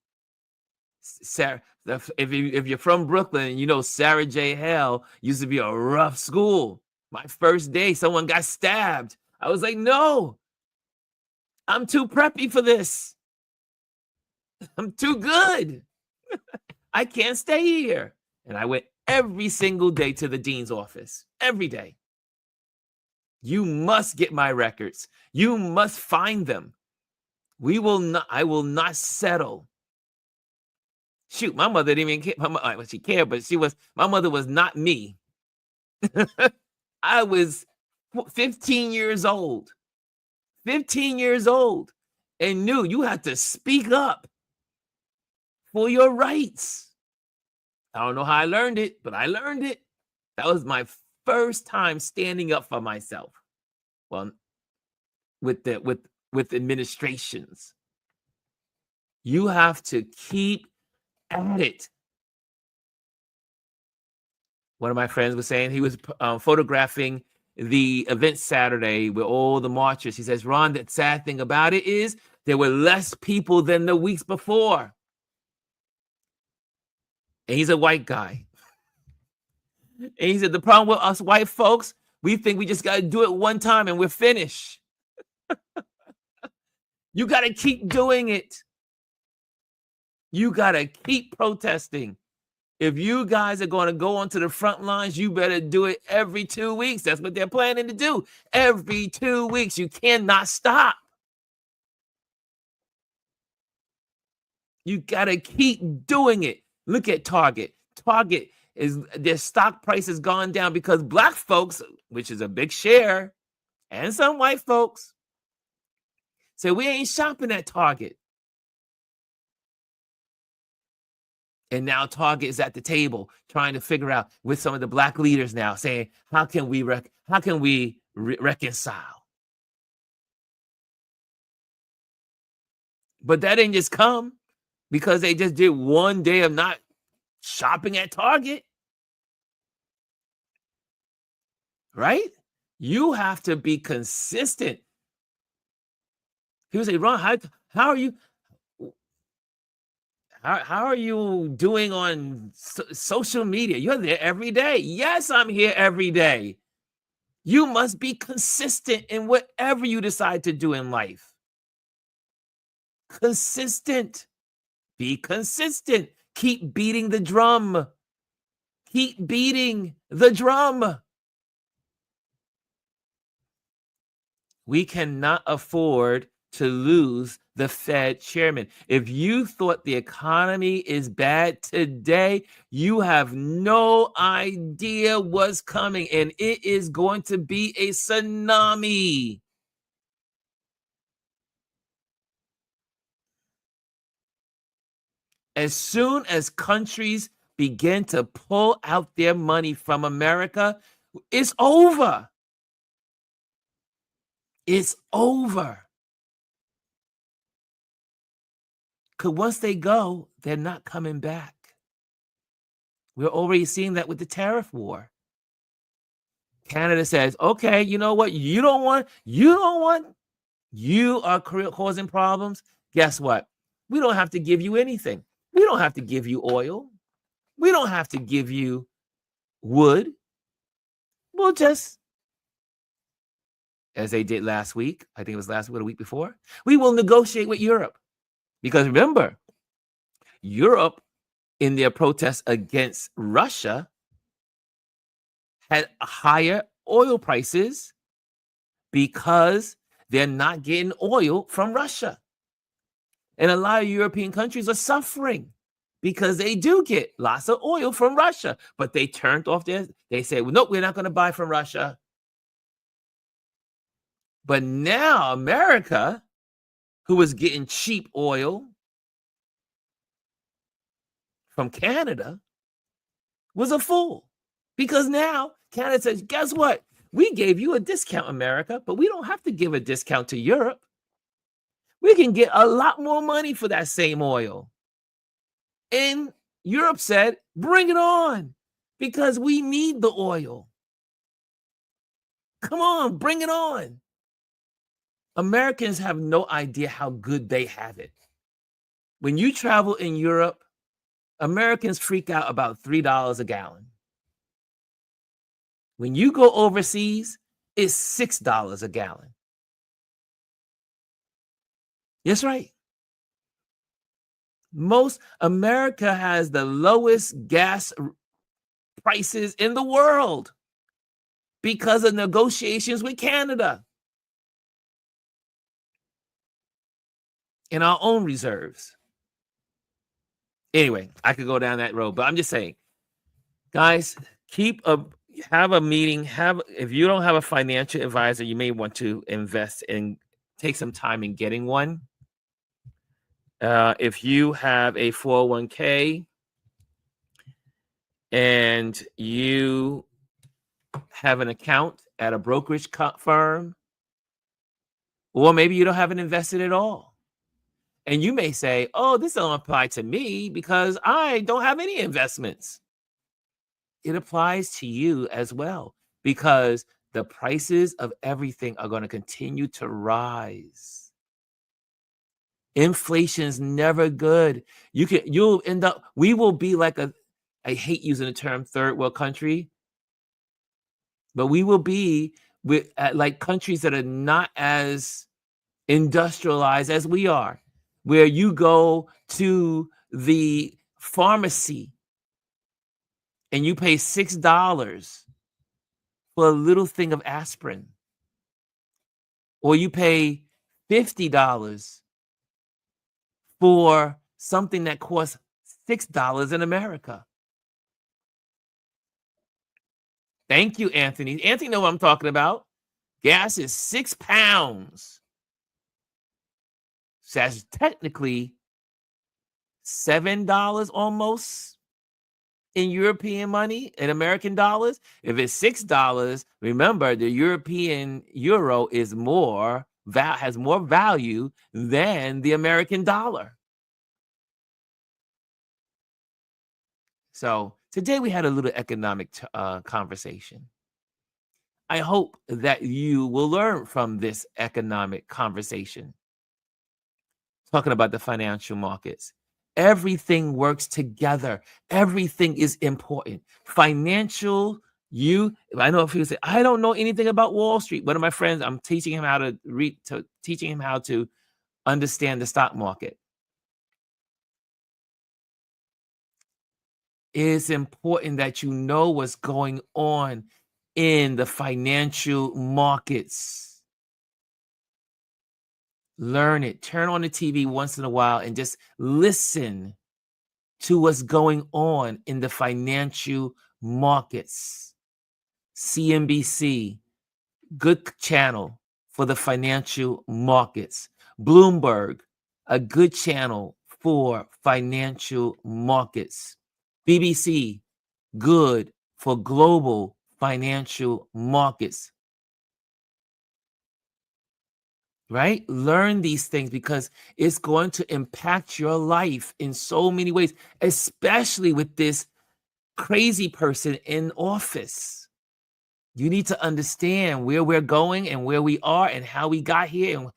Sarah, if you're from Brooklyn, you know Sarah J. Hale used to be a rough school. My first day, someone got stabbed. I was like, no, I'm too preppy for this. I'm too good. I can't stay here. And I went every single day to the dean's office, every day. You must get my records. You must find them. I will not settle. Shoot, my mother didn't even care. She cared, but my mother was not me. I was 15 years old. 15 years old. And knew you had to speak up for your rights. I don't know how I learned it, but I learned it. That was my first time standing up for myself. Well, with administrations. You have to keep at it. One of my friends was saying he was photographing the event Saturday with all the marchers. He says, Ron, the sad thing about it is there were less people than the weeks before. And he's a white guy. And he said, the problem with us white folks, we think we just got to do it one time and we're finished. You got to keep doing it. You got to keep protesting. If you guys are going to go onto the front lines, you better do it every 2 weeks. That's what they're planning to do. Every 2 weeks. You cannot stop. You got to keep doing it. Look at Target. Target, their stock price has gone down because black folks, which is a big share, and some white folks, Say, we ain't shopping at Target. And now Target is at the table trying to figure out with some of the black leaders now saying, how can we reconcile? But that didn't just come because they just did one day of not shopping at Target. Right? You have to be consistent. People say, Ron, how are you? How are you doing on social media? You're there every day. Yes, I'm here every day. You must be consistent in whatever you decide to do in life. Consistent. Be consistent. Keep beating the drum. Keep beating the drum. We cannot afford to lose the Fed chairman. If you thought the economy is bad today, you have no idea what's coming, and it is going to be a tsunami. As soon as countries begin to pull out their money from America, it's over. It's over. Because once they go, they're not coming back. We're already seeing that with the tariff war. Canada says, okay, you know what? You are causing problems. Guess what? We don't have to give you anything. We don't have to give you oil. We don't have to give you wood. We'll just, as they did last week, I think it was last week or the week before, we will negotiate with Europe. Because remember, Europe, in their protests against Russia, had higher oil prices because they're not getting oil from Russia. And a lot of European countries are suffering because they do get lots of oil from Russia, but they turned off they said, well, nope, we're not going to buy from Russia. But now America, who was getting cheap oil from Canada, was a fool. Because now Canada says, guess what? We gave you a discount, America, but we don't have to give a discount to Europe. We can get a lot more money for that same oil. And Europe said, bring it on, because we need the oil. Come on, bring it on. Americans have no idea how good they have it. When you travel in Europe, Americans freak out about $3 a gallon. When you go overseas, it's $6 a gallon. That's right. America has the lowest gas prices in the world because of negotiations with Canada and our own reserves. Anyway, I could go down that road, but I'm just saying, guys, have a meeting. If you don't have a financial advisor, you may want to invest and take some time in getting one. If you have a 401k and you have an account at a brokerage firm, or maybe you don't have it invested at all. And you may say, oh, this don't apply to me because I don't have any investments. It applies to you as well, because the prices of everything are going to continue to rise. Inflation is never good. You'll end up, we will be like I hate using the term third world country, but we will be like countries that are not as industrialized as we are, where you go to the pharmacy and you pay $6 for a little thing of aspirin, or you pay $50 for something that costs $6 in America. Thank you, Anthony. Anthony knows what I'm talking about. Gas is £6. So that's technically $7 almost in European money, in American dollars. If it's $6, remember the European euro is has more value than the American dollar. So today we had a little economic conversation. I hope that you will learn from this economic conversation. Talking about the financial markets. Everything works together. Everything is important. I know if people say, I don't know anything about Wall Street. One of my friends, I'm teaching him how to teaching him how to understand the stock market. It's important that you know what's going on in the financial markets. Learn it. Turn on the TV once in a while and just listen to what's going on in the financial markets. CNBC, good channel for the financial markets. Bloomberg, a good channel for financial markets. BBC, good for global financial markets. Right? Learn these things because it's going to impact your life in so many ways, especially with this crazy person in office. You need to understand where we're going and where we are and how we got here and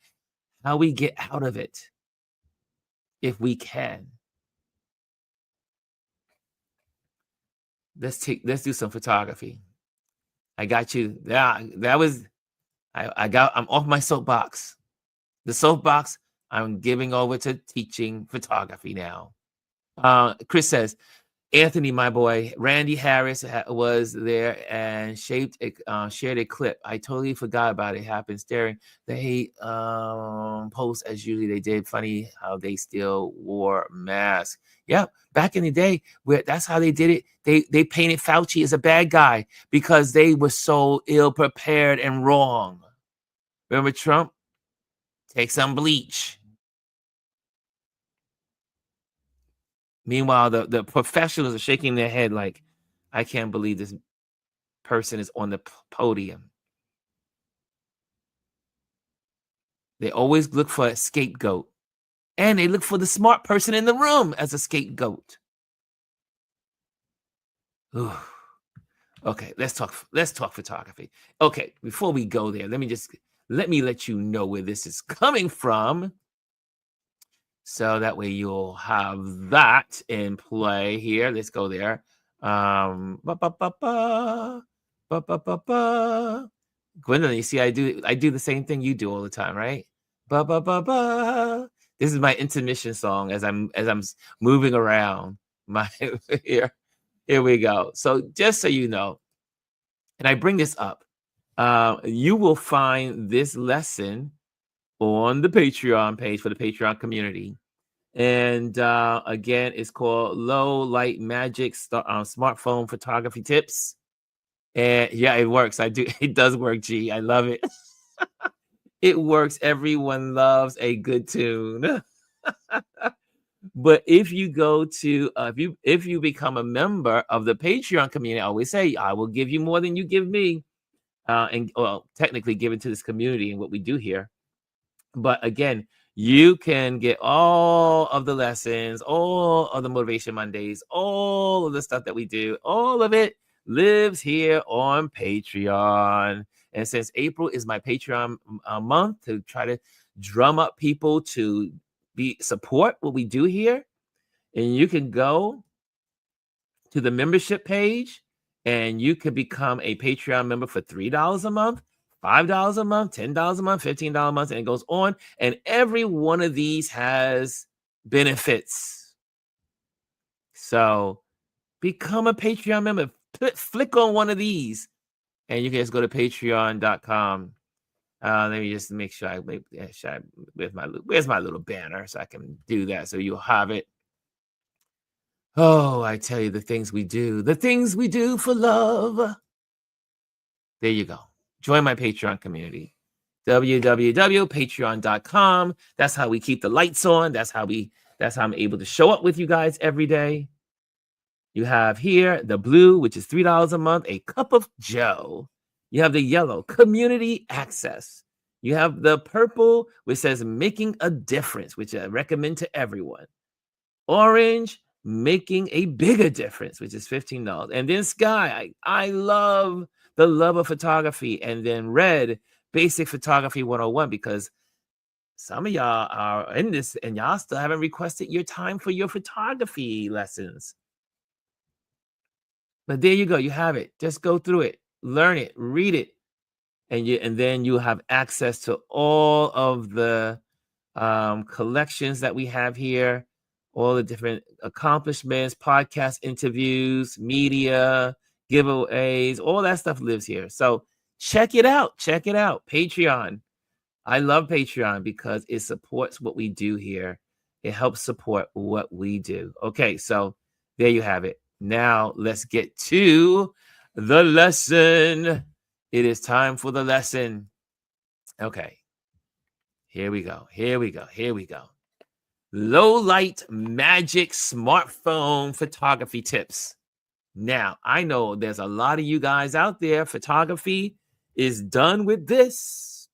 how we get out of it if we can. Let's do some photography. I got you. I'm off my soapbox. The soapbox, I'm giving over to teaching photography now. Chris says, Anthony, my boy, Randy Harris was there and shared a clip. I totally forgot about it. Happened staring the hate post as usually they did. Funny how they still wore masks. Yep, back in the day, that's how they did it. They painted Fauci as a bad guy because they were so ill prepared and wrong. Remember Trump? Take some bleach. Meanwhile, the professionals are shaking their head like, I can't believe this person is on the podium. They always look for a scapegoat. And they look for the smart person in the room as a scapegoat. Ooh. Okay, let's talk photography. Okay, before we go there, let me let you know where this is coming from. So that way you'll have that in play here. Let's go there. Gwendolyn, you see, I do the same thing you do all the time, right? This is my intermission song as I'm moving around. Here we go. So just so you know, and I bring this up, you will find this lesson on the Patreon page for the Patreon community. And again, it's called Low Light Magic Smartphone Photography Tips. And yeah, it works. It does work, G. I love it. It works. Everyone loves a good tune. But if you go to if you become a member of the Patreon community, I always say I will give you more than you give me. And technically give it to this community and what we do here. But again, you can get all of the lessons, all of the Motivation Mondays, all of the stuff that we do, all of it lives here on Patreon. And since April is my Patreon month to try to drum up people to support what we do here, and you can go to the membership page and you can become a Patreon member for $3 a month, $5 a month, $10 a month, $15 a month, and it goes on. And every one of these has benefits. So become a Patreon member. Flick on one of these, and you can just go to patreon.com. Let me just make sure where's my little banner so I can do that so you'll have it. Oh, I tell you, the things we do for love. There you go. Join my Patreon community. www.patreon.com. That's how we keep the lights on. That's how I'm able to show up with you guys every day. You have here the blue, which is $3 a month, a cup of Joe. You have the yellow, community access. You have the purple, which says making a difference, which I recommend to everyone. Orange, making a bigger difference, which is $15. And then sky, I love the love of photography. And then red, basic photography 101, because some of y'all are in this and y'all still haven't requested your time for your photography lessons. But there you go. You have it. Just go through it, learn it, read it. And then you have access to all of the collections that we have here, all the different accomplishments, podcast interviews, media, giveaways, all that stuff lives here. So check it out. Check it out. Patreon. I love Patreon because it supports what we do here. It helps support what we do. Okay, so there you have it. Now let's get to the lesson. It is time for the lesson. Okay. Here we go. Low light magic smartphone photography tips. Now, I know there's a lot of you guys out there. Photography is done with this.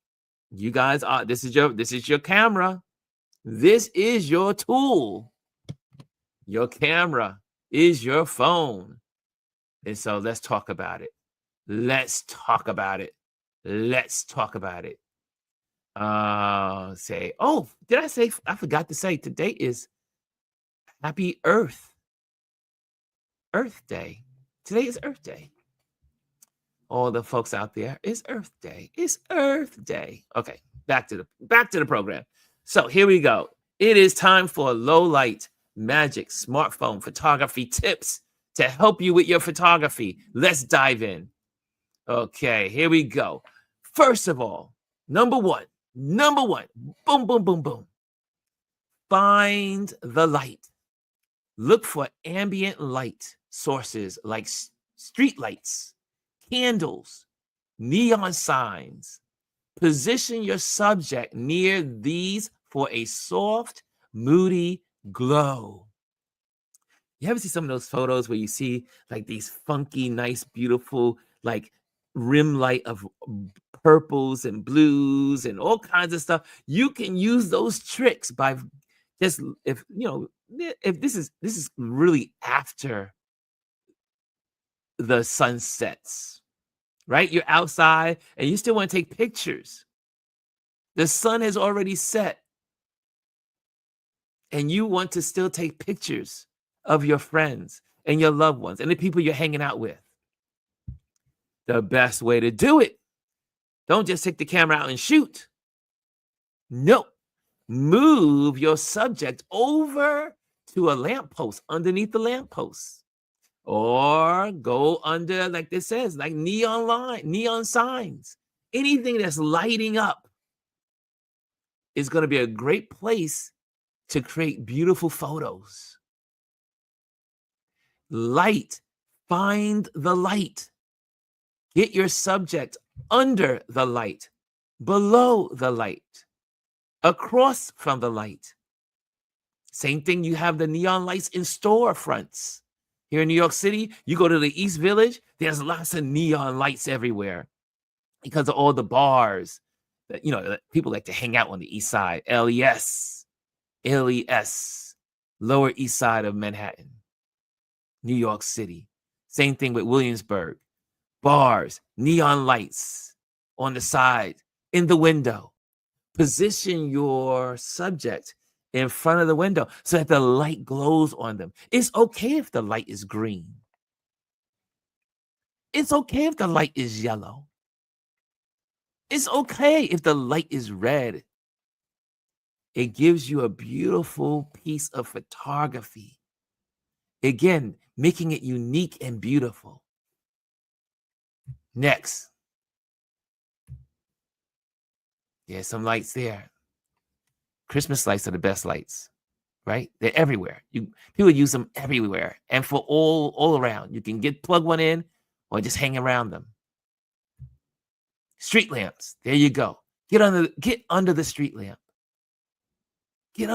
You guys are, this is your camera. This is your tool. Your camera is your phone. And so let's talk about it. Let's talk about it. I forgot to say, today is Happy Earth Day. Today is Earth Day. All the folks out there, it's Earth Day. Okay, back to the program. So here we go. It is time for low light magic smartphone photography tips to help you with your photography. Let's dive in. Okay, here we go. First of all, number one, boom. Find the light. Look for ambient light sources like street lights, candles, neon signs. Position your subject near these for a soft, moody glow. You ever see some of those photos where you see like these funky, nice, beautiful, like rim light of purples and blues and all kinds of stuff? You can use those tricks by just, if this is really after the sun sets, right? You're outside and you still want to take pictures. The sun has already set and you want to still take pictures of your friends and your loved ones and the people you're hanging out with. The best way to do it. Don't just take the camera out and shoot. No. Move your subject over to a lamppost, underneath the lamppost. Or go under, like this says, like neon signs. Anything that's lighting up is going to be a great place to create beautiful photos. Light. Find the light. Get your subject under the light, below the light, across from the light. Same thing, you have the neon lights in storefronts. Here in New York City, you go to the East Village, there's lots of neon lights everywhere because of all the bars that, people like to hang out on the East Side. LES, Lower East Side of Manhattan, New York City. Same thing with Williamsburg. Bars, neon lights on the side, in the window. Position your subject in front of the window so that the light glows on them. It's okay if the light is green. It's okay if the light is yellow. It's okay if the light is red. It gives you a beautiful piece of photography. Again, making it unique and beautiful. Next. There's some lights there. Christmas lights are the best lights, right? They're everywhere. People use them everywhere and for all around. You can plug one in or just hang around them. Street lamps. There you go. Get under the street lamp. Get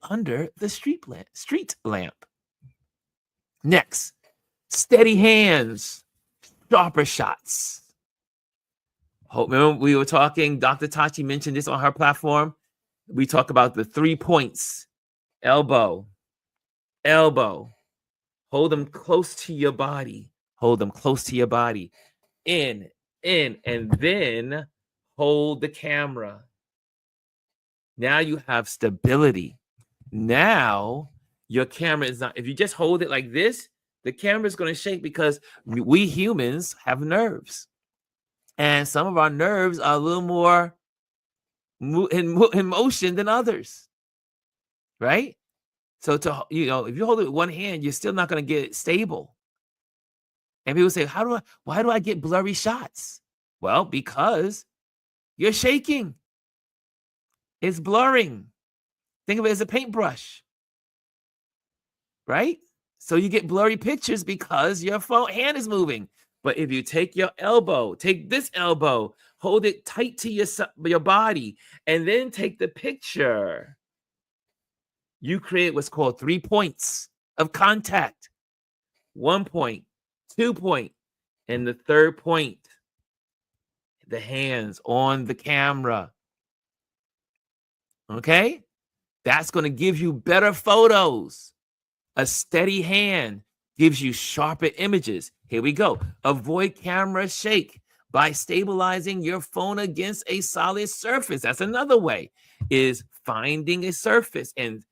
under the street lamp. Next, steady hands, sharper shots. Remember we were talking, Dr. Tachi mentioned this on her platform. We talk about the 3 points. Elbow. Hold them close to your body. In, and then hold the camera. Now you have stability. Now your camera is not, if you just hold it like this, the camera is going to shake because we humans have nerves. And some of our nerves are a little more in motion than others. Right? So if you hold it with one hand, you're still not going to get it stable. And people say, why do I get blurry shots? Well, because you're shaking. It's blurring. Think of it as a paintbrush. Right? So you get blurry pictures because your hand is moving. But if you take your elbow, take this elbow, hold it tight to your body, and then take the picture, you create what's called 3 points of contact. 1 point, 2 point, and the third point, the hands on the camera. Okay? That's going to give you better photos. A steady hand gives you sharper images. Here we go. Avoid camera shake by stabilizing your phone against a solid surface. That's another way, is finding a surface and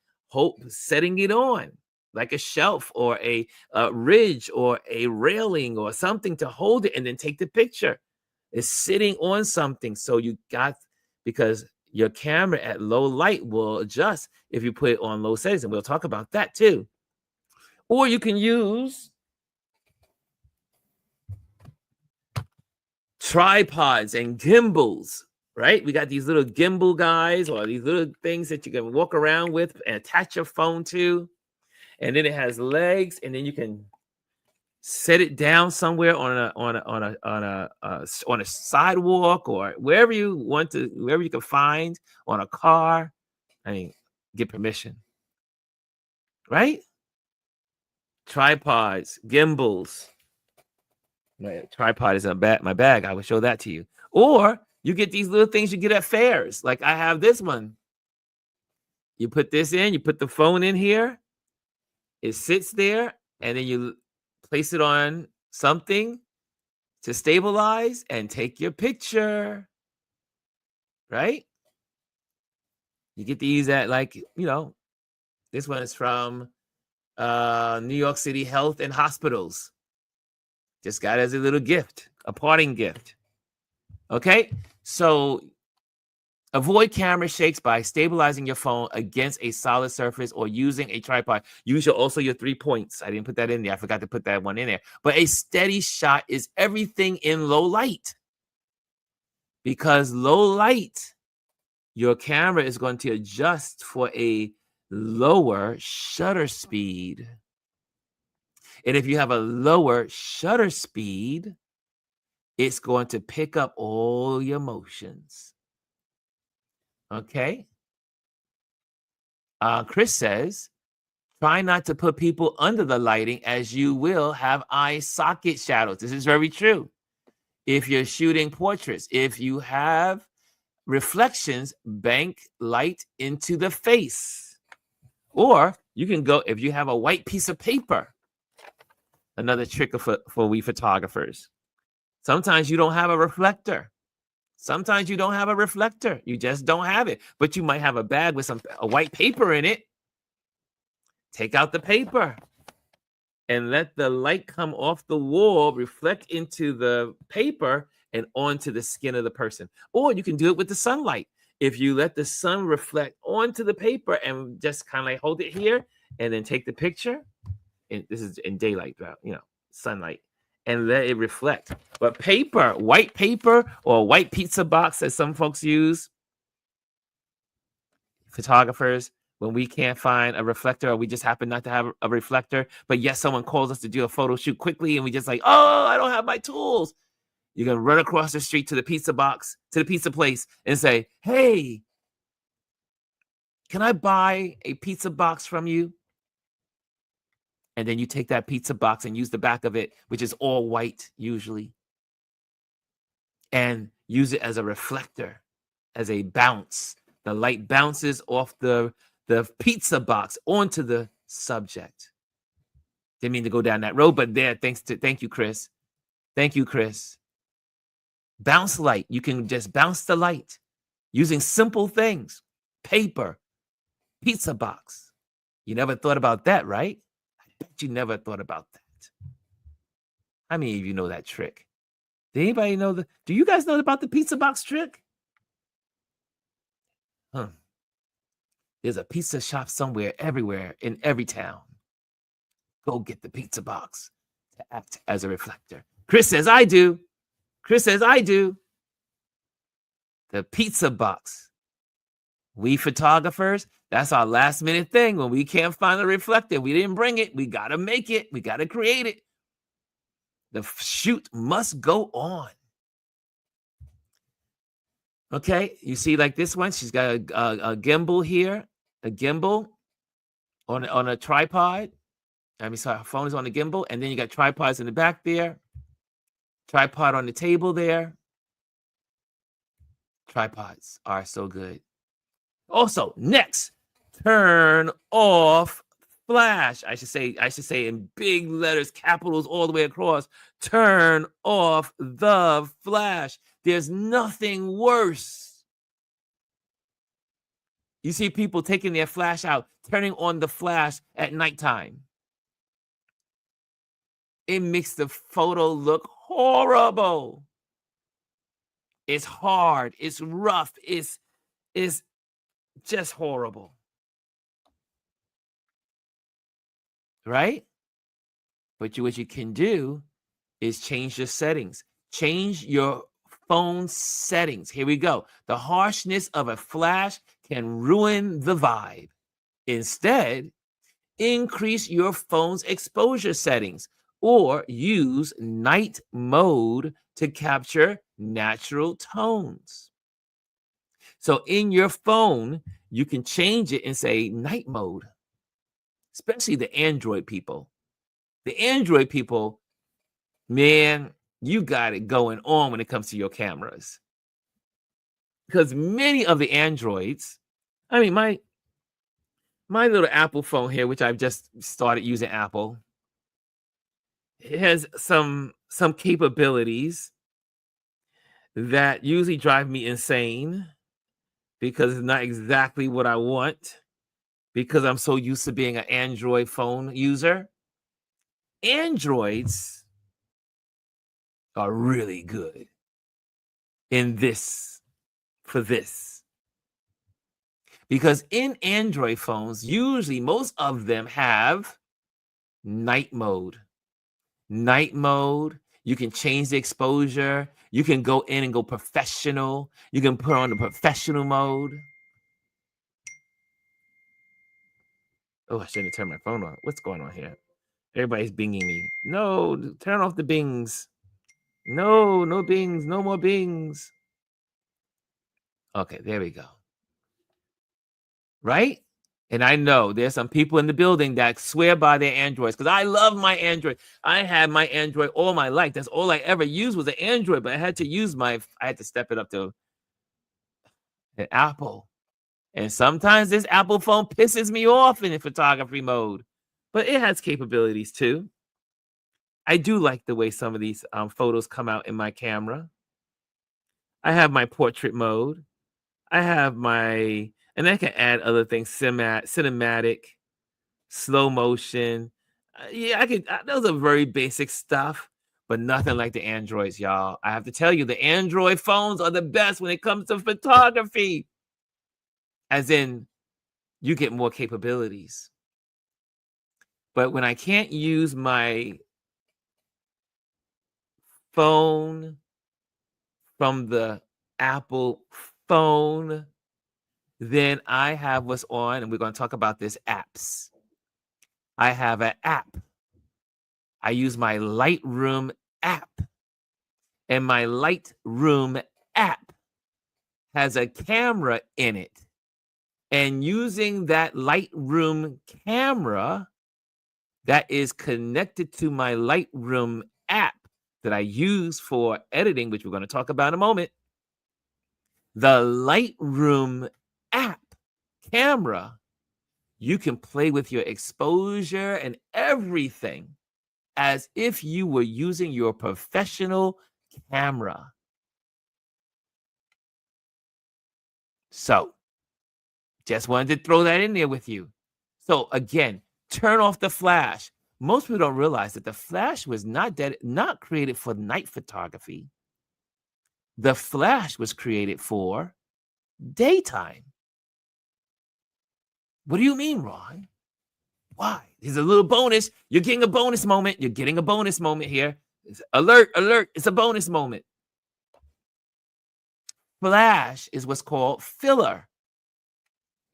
setting it on, like a shelf or a ridge or a railing or something to hold it and then take the picture. It's sitting on something. So because your camera at low light will adjust if you put it on low settings, and we'll talk about that too. Or you can use tripods and gimbals, right? We got these little gimbal guys or these little things that you can walk around with and attach your phone to. And then it has legs, and then you can set it down somewhere on a sidewalk or wherever you can find, on a car. Get permission, right? Tripods, gimbals. My tripod is in my bag. I will show that to you. Or you get these little things you get at fairs. Like I have this one. You put this in, you put the phone in here. It sits there, and then you place it on something to stabilize and take your picture. Right? You get these at this one is from New York City Health and Hospitals. Just got it as a little gift, a parting gift. Okay? So avoid camera shakes by stabilizing your phone against a solid surface or using a tripod. Use also your 3 points. I didn't put that in there. I forgot to put that one in there. But a steady shot is everything in low light. Because low light, your camera is going to adjust for a lower shutter speed. And if you have a lower shutter speed, it's going to pick up all your motions. Okay? Chris says, try not to put people under the lighting, as you will have eye socket shadows. This is very true. If you're shooting portraits, if you have reflections, bank light into the face. Or you can go, if you have a white piece of paper, another trick for we photographers. Sometimes you don't have a reflector. You just don't have it. But you might have a bag with a white paper in it. Take out the paper and let the light come off the wall, reflect into the paper and onto the skin of the person. Or you can do it with the sunlight. If you let the sun reflect onto the paper and just kind of hold it here and then take the picture, and this is in daylight, sunlight, and let it reflect. But paper, white paper or white pizza box, as some folks use, photographers, when we can't find a reflector or we just happen not to have a reflector, but yes, someone calls us to do a photo shoot quickly and we just like, oh, I don't have my tools. You're going to run across the street to the pizza box, to the pizza place, and say, hey, can I buy a pizza box from you? And then you take that pizza box and use the back of it, which is all white usually, and use it as a reflector, as a bounce. The light bounces off the pizza box onto the subject. Didn't mean to go down that road, but thank you, Chris. Thank you, Chris. Bounce light. You can just bounce the light using simple things. Paper, pizza box. You never thought about that, right? I bet you never thought about that. How many of you know that trick? Did anybody know do you guys know about the pizza box trick? There's a pizza shop somewhere, everywhere, in every town. Go get the pizza box to act as a reflector. Chris says, I do. Chris says, I do. The pizza box. We photographers, that's our last minute thing. When we can't find a reflector, we didn't bring it. We got to make it. We got to create it. The shoot must go on. Okay, you see like this one, she's got a gimbal here, a gimbal on a tripod. I mean, sorry, her phone is on the gimbal, and then you got tripods in the back there, tripod on the table there. Tripods are so good. Also, next, turn off flash. I should say in big letters, capitals all the way across, turn off the flash. There's nothing worse. You see people taking their flash out, turning on the flash at nighttime. It makes the photo look horrible. It's hard. It's rough. It's just horrible. Right? But what you can do is change your settings. Change your phone settings. Here we go. The harshness of a flash can ruin the vibe. Instead, increase your phone's exposure settings or use night mode to capture natural tones. So in your phone, you can change it and say night mode, especially the Android people. The Android people, man, you got it going on when it comes to your cameras. Because many of the Androids, I mean, my little Apple phone here, which I've just started using Apple, it has some capabilities that usually drive me insane because it's not exactly what I want, because I'm so used to being an Android phone user. Androids are really good in this, for this. Because in Android phones, usually most of them have night mode. Night mode, you can change the exposure. You can go in and go professional. You can put on the professional mode. Oh, I shouldn't have turned my phone on. What's going on here? Everybody's binging me. No, turn off the bings. No bings. No more bings. Okay, there we go. Right? And I know there's some people in the building that swear by their Androids because I love my Android. I had my Android all my life. That's all I ever used was an Android, but I had to step it up to an Apple. And sometimes this Apple phone pisses me off in photography mode, but it has capabilities too. I do like the way some of these photos come out in my camera. I have my portrait mode. I have and I can add other things, cinematic, slow motion. Yeah, I could. Those are very basic stuff, but nothing like the Androids, y'all. I have to tell you, the Android phones are the best when it comes to photography. As in, you get more capabilities. But when I can't use my phone from the Apple phone, then I have what's on, and we're going to talk about this, apps. I have an app. I use my Lightroom app. and my Lightroom app has a camera in it. And using that Lightroom camera that is connected to my Lightroom app that I use for editing, which we're going to talk about in a moment, the Lightroom app camera, you can play with your exposure and everything as if you were using your professional camera. So, just wanted to throw that in there with you. So again, turn off the flash. Most people don't realize that the flash was not created for night photography. The flash was created for daytime. What do you mean, Ron? Why? There's a little bonus. You're getting a bonus moment. You're getting a bonus moment here. Alert, alert. It's a bonus moment. Flash is what's called filler.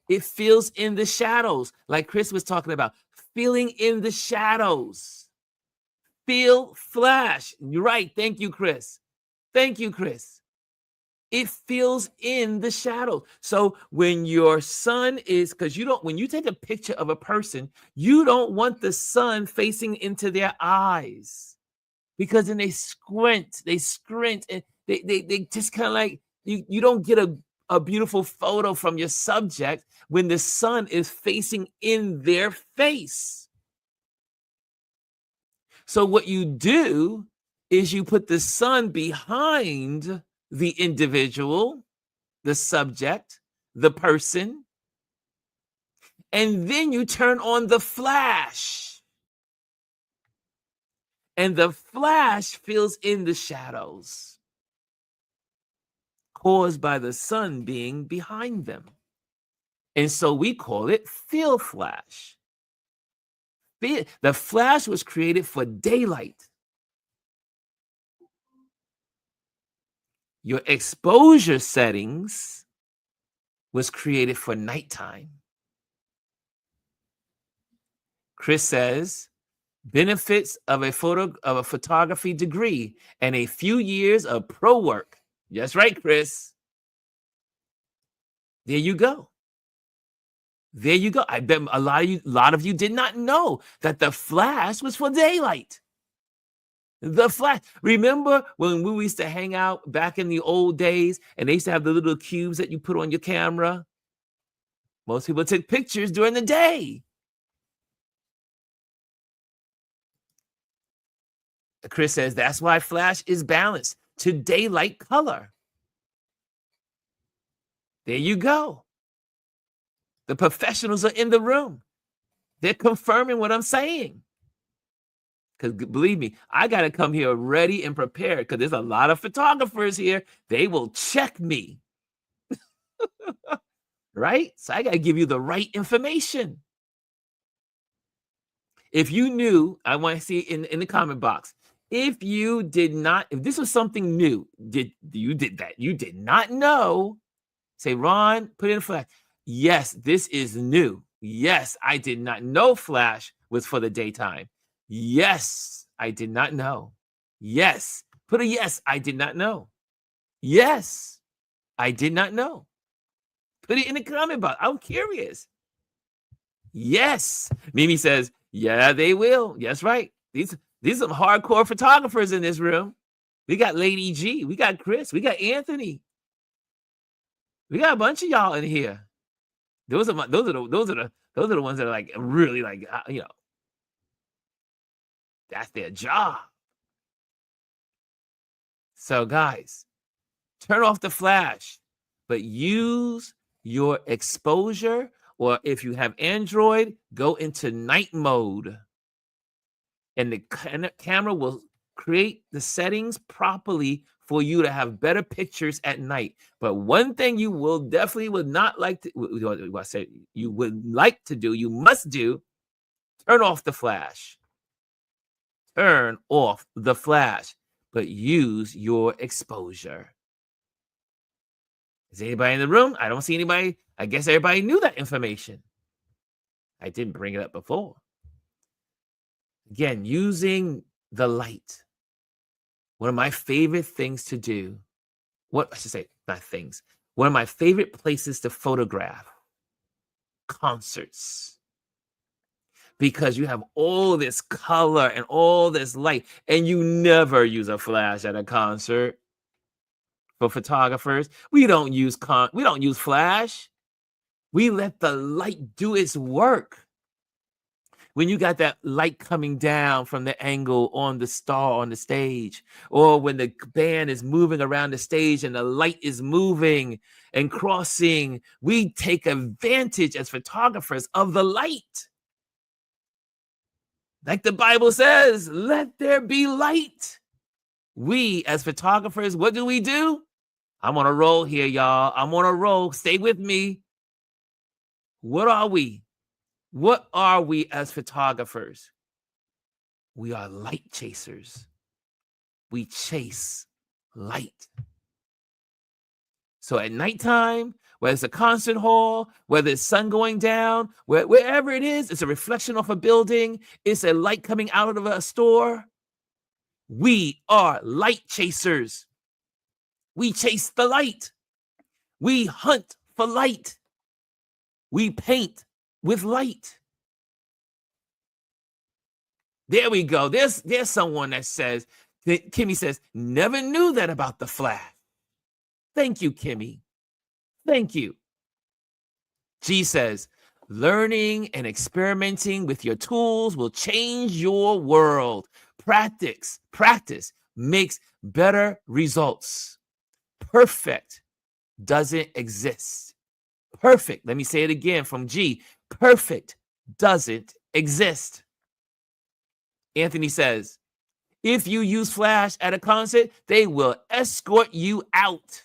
It fills in the shadows, like Chris was talking about, filling in the shadows. Fill flash. You're right. Thank you, Chris. Thank you, Chris. It fills in the shadow. So when your sun is, because when you take a picture of a person, you don't want the sun facing into their eyes, because then they squint, and they just kind of like, you don't get a beautiful photo from your subject when the sun is facing in their face. So what you do is you put the sun behind the individual, the subject, the person, and then you turn on the flash. And the flash fills in the shadows caused by the sun being behind them. And so we call it fill flash. The flash was created for daylight. Your exposure settings was created for nighttime. Chris says, benefits of a photography degree and a few years of pro work. That's right, Chris. There you go. There you go. I bet a lot of you did not know that the flash was for daylight. The flash. Remember when we used to hang out back in the old days and they used to have the little cubes that you put on your camera? Most people took pictures during the day. Chris says that's why flash is balanced to daylight color. There you go. The professionals are in the room. They're confirming what I'm saying. Because believe me, I got to come here ready and prepared, because there's a lot of photographers here. They will check me. Right? So I got to give you the right information. If you knew, I want to see in the comment box, if this was something new, you did not know, say, Ron, put in a flash. Yes, this is new. Yes, I did not know flash was for the daytime. Yes, I did not know. Yes, put a yes, I did not know. Yes, I did not know. Put it in the comment box. I'm curious. Yes. Mimi says, yeah, they will. Yes, right. These are some hardcore photographers in this room. We got Lady G. We got Chris. We got Anthony. We got a bunch of y'all in here. Those are the ones that are like really like, that's their job. So guys, turn off the flash, but use your exposure, or if you have Android, go into night mode. And the camera will create the settings properly for you to have better pictures at night. But one thing you would like to do, you must do, turn off the flash. Turn off the flash, but use your exposure. Is anybody in the room? I don't see anybody. I guess everybody knew that information. I didn't bring it up before. Again, using the light. One of my favorite things to do, what I should say, not things, one of my favorite places to photograph, concerts. Because you have all this color and all this light, and you never use a flash at a concert. For photographers, we don't use flash. We let the light do its work. When you got that light coming down from the angle on the star on the stage, or when the band is moving around the stage and the light is moving and crossing, we take advantage as photographers of the light. Like the Bible says, let there be light. We as photographers, what do? I'm on a roll here, y'all. I'm on a roll. Stay with me. What are we? What are we as photographers? We are light chasers. We chase light. So at nighttime, whether it's a concert hall, whether it's sun going down, wherever it is, it's a reflection off a building, it's a light coming out of a store. We are light chasers. We chase the light. We hunt for light. We paint with light. There we go. There's someone that says, Kimmy says, never knew that about the flash. Thank you, Kimmy. Thank you. G says, learning and experimenting with your tools will change your world. Practice makes better results. Perfect doesn't exist. Perfect, let me say it again from G. Perfect doesn't exist. Anthony says, if you use flash at a concert, they will escort you out.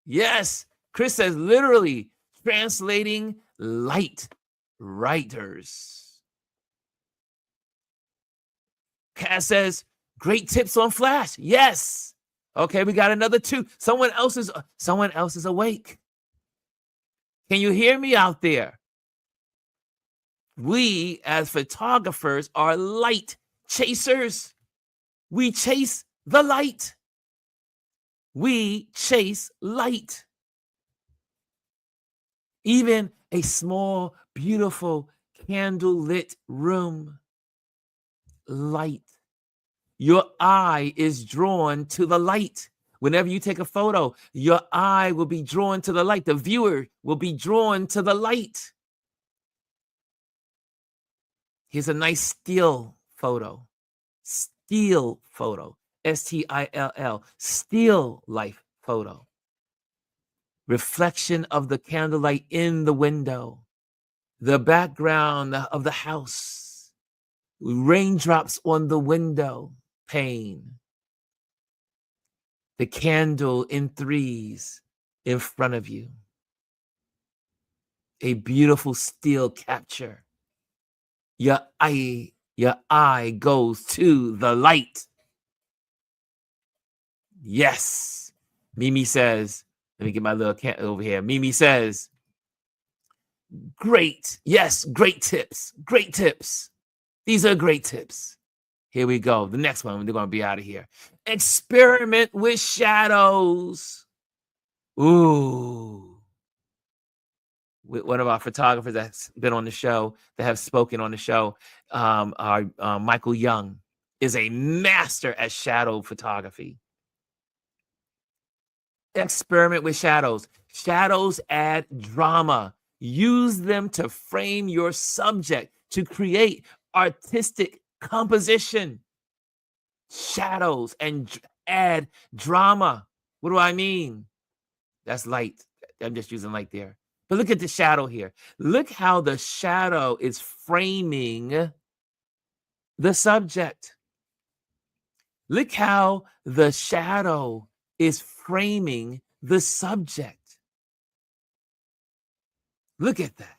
Yes, Chris says literally translating light writers. Cass says great tips on flash. Yes. Okay, we got another 2. Someone else is awake. Can you hear me out there? We as photographers are light chasers. We chase the light. We chase light. Even a small, beautiful, candlelit room. Light. Your eye is drawn to the light. Whenever you take a photo, your eye will be drawn to the light. The viewer will be drawn to the light. Here's a nice still photo. Still photo. S-T-I-L-L. Still life photo. Reflection of the candlelight in the window. The background of the house. Raindrops on the window pane. The candle in threes in front of you. A beautiful still capture. Your eye goes to the light. Yes. Mimi says, let me get my little cat over here. Mimi says, great. Yes, great tips. Great tips. These are great tips. Here we go. The next one, they're going to be out of here. Experiment with shadows. Ooh. With one of our photographers that's been on the show, that have spoken on the show, Michael Young, is a master at shadow photography. Experiment with shadows. Shadows add drama. Use them to frame your subject, to create artistic composition. Shadows and add drama. What do I mean? That's light. I'm just using light there. But look at the shadow here. Look how the shadow is framing the subject. Look how the shadow is framing the subject. Look at that.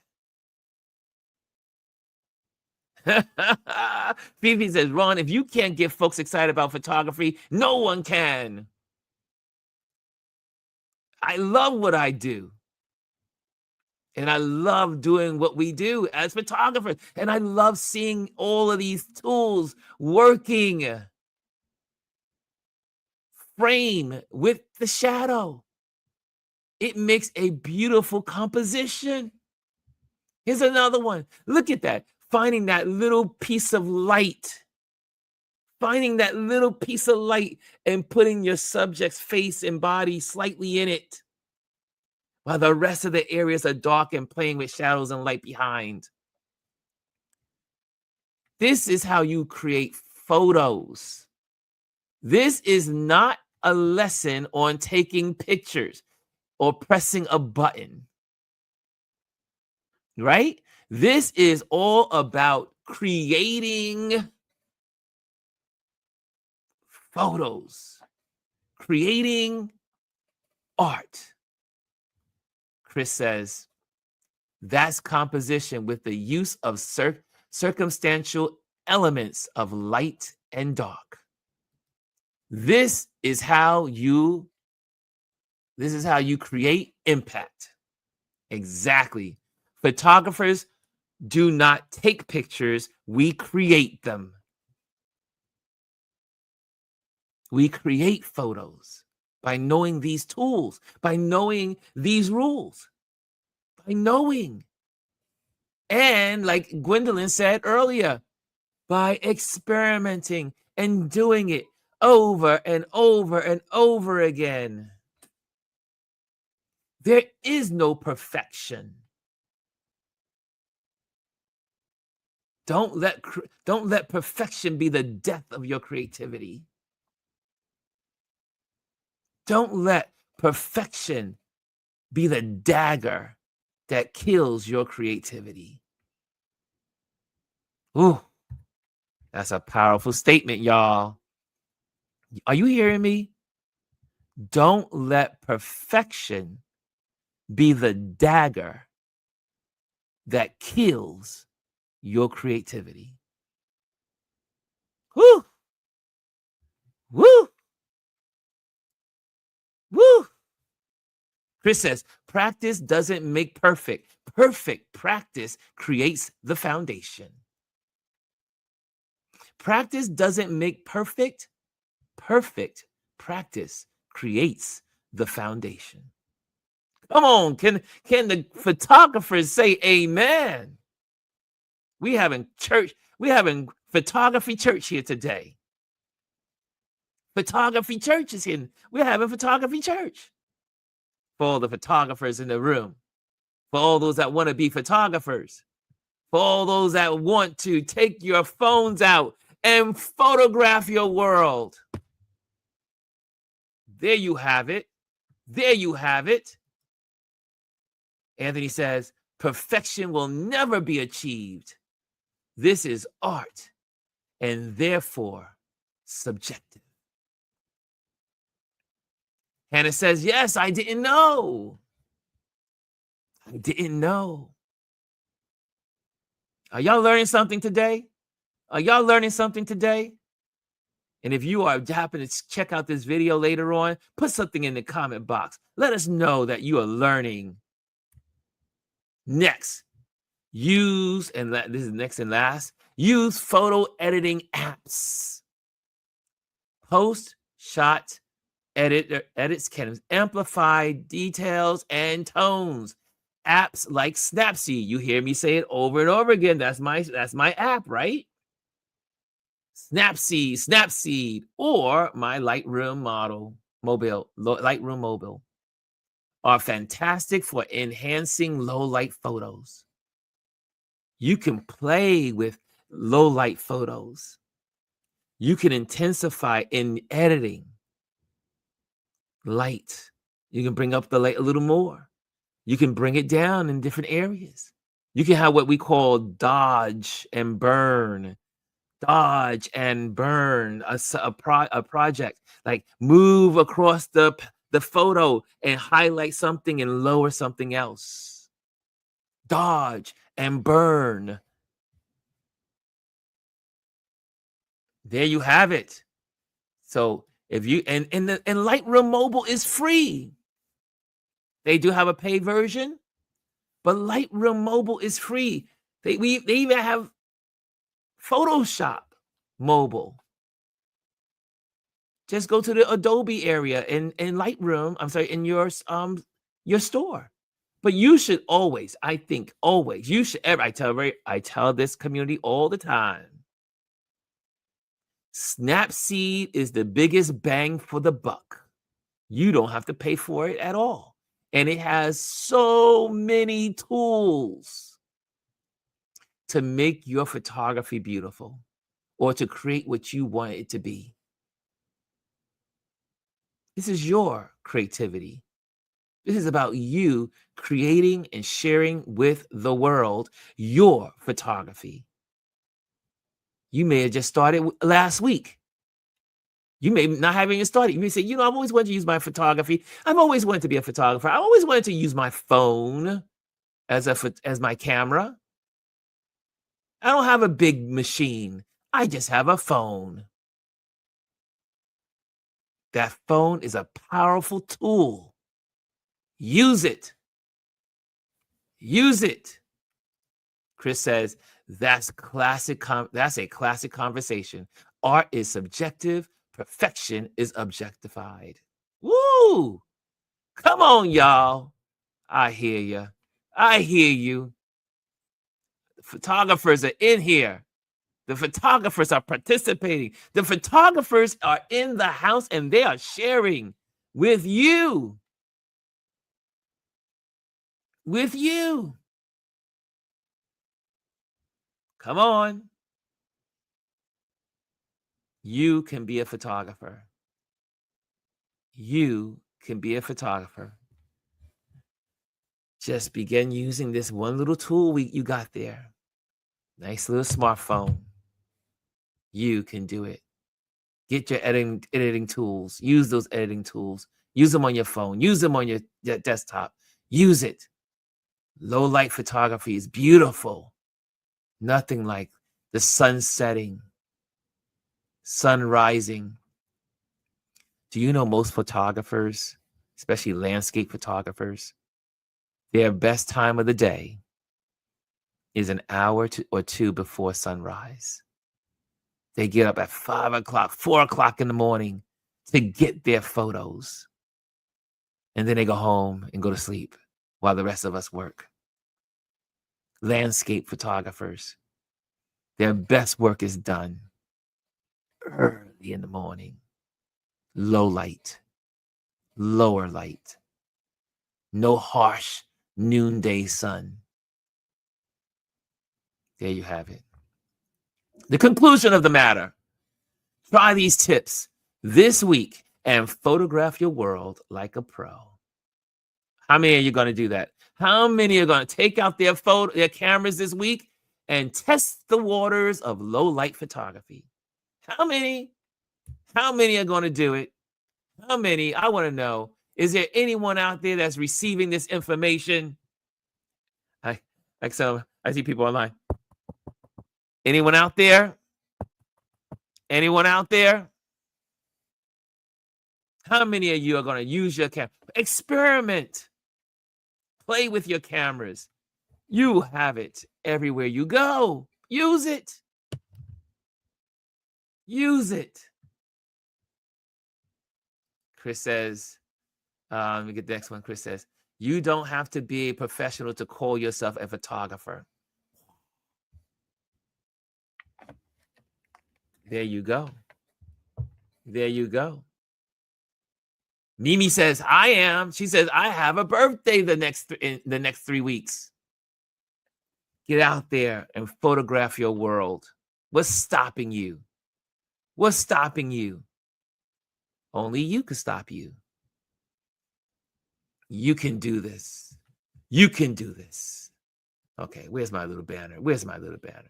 Fifi says, Ron, if you can't get folks excited about photography, no one can. I love what I do. And I love doing what we do as photographers. And I love seeing all of these tools working. Frame with the shadow. It makes a beautiful composition. Here's another one. Look at that. Finding that little piece of light. Finding that little piece of light and putting your subject's face and body slightly in it, while the rest of the areas are dark and playing with shadows and light behind. This is how you create photos. This is not a lesson on taking pictures or pressing a button, right? This is all about creating photos, creating art. Chris says, that's composition with the use of circumstantial elements of light and dark. This is how you create impact. Exactly. Photographers do not take pictures, we create them. We create photos by knowing these tools, by knowing these rules, by knowing. And like Gwendolyn said earlier, by experimenting and doing it over and over and over again. There is no perfection. Don't let perfection be the death of your creativity. Don't let perfection be the dagger that kills your creativity. Ooh, that's a powerful statement, y'all. Are you hearing me? Don't let perfection be the dagger that kills your creativity. Woo! Woo! Woo! Chris says, practice doesn't make perfect. Perfect practice creates the foundation. Practice doesn't make perfect. Perfect practice creates the foundation. Come on, can the photographers say amen? We having photography church here today. Photography church is here. We're having photography church. For all the photographers in the room, for all those that want to be photographers, for all those that want to take your phones out and photograph your world. There you have it. There you have it. Anthony says, perfection will never be achieved. This is art and therefore subjective. Hannah says, yes, I didn't know. I didn't know. Are y'all learning something today? Are y'all learning something today? And if you are happen to check out this video later on, put something in the comment box. Let us know that you are learning. Next, this is next and last, use photo editing apps. Post-shot edits can amplify details and tones. Apps like Snapseed, you hear me say it over and over again. That's my app, right? Snapseed, or my Lightroom Mobile are fantastic for enhancing low light photos. You can play with low light photos. You can intensify in editing light. You can bring up the light a little more. You can bring it down in different areas. You can have what we call dodge and burn. Dodge and burn a project, like move across the photo and highlight something and lower something else. Dodge and burn. There you have it. So if you and Lightroom Mobile is free. They do have a paid version, But Lightroom Mobile is free. They even have Photoshop Mobile. Just go to the Adobe area in Lightroom. I'm sorry, in your store. But you should always, I think, always, you should ever. I tell this community all the time. Snapseed is the biggest bang for the buck. You don't have to pay for it at all. And it has so many tools to make your photography beautiful or to create what you want it to be. This is your creativity. This is about you creating and sharing with the world your photography. You may have just started last week. You may not have even started. You may say, I've always wanted to use my photography. I've always wanted to be a photographer. I always wanted to use my phone as my camera. I don't have a big machine. I just have a phone. That phone is a powerful tool. Use it. Use it. Chris says, that's a classic conversation. Art is subjective. Perfection is objectified. Woo! Come on, y'all. I hear you. I hear you. The photographers are in here. The photographers are participating. The photographers are in the house and they are sharing with you. With you. Come on. You can be a photographer. You can be a photographer. Just begin using this one little tool you got there. Nice little smartphone. You can do it. Get your editing tools. Use those editing tools. Use them on your phone. Use them on your desktop. Use it. Low light photography is beautiful. Nothing like the sun setting, sun rising. Do you know most photographers, especially landscape photographers, their best time of the day is an hour or two before sunrise. They get up at 5 o'clock, 4 o'clock in the morning to get their photos. And then they go home and go to sleep while the rest of us work. Landscape photographers, their best work is done early in the morning. Low light, lower light, no harsh noonday sun. There you have it. The conclusion of the matter. Try these tips this week and photograph your world like a pro. How many of you going to do that? How many are going to take out their cameras this week and test the waters of low light photography? How many? How many are going to do it? How many? I want to know. Is there anyone out there that's receiving this information? I see people online. Anyone out there? Anyone out there? How many of you are going to use your camera? Experiment. Play with your cameras. You have it everywhere you go. Use it. Use it. Chris says, let me get the next one. Chris says, you don't have to be a professional to call yourself a photographer. There you go. There you go. Mimi says, I am. She says, I have a birthday in the next 3 weeks. Get out there and photograph your world. What's stopping you? What's stopping you? Only you can stop you. You can do this. You can do this. Okay, where's my little banner? Where's my little banner?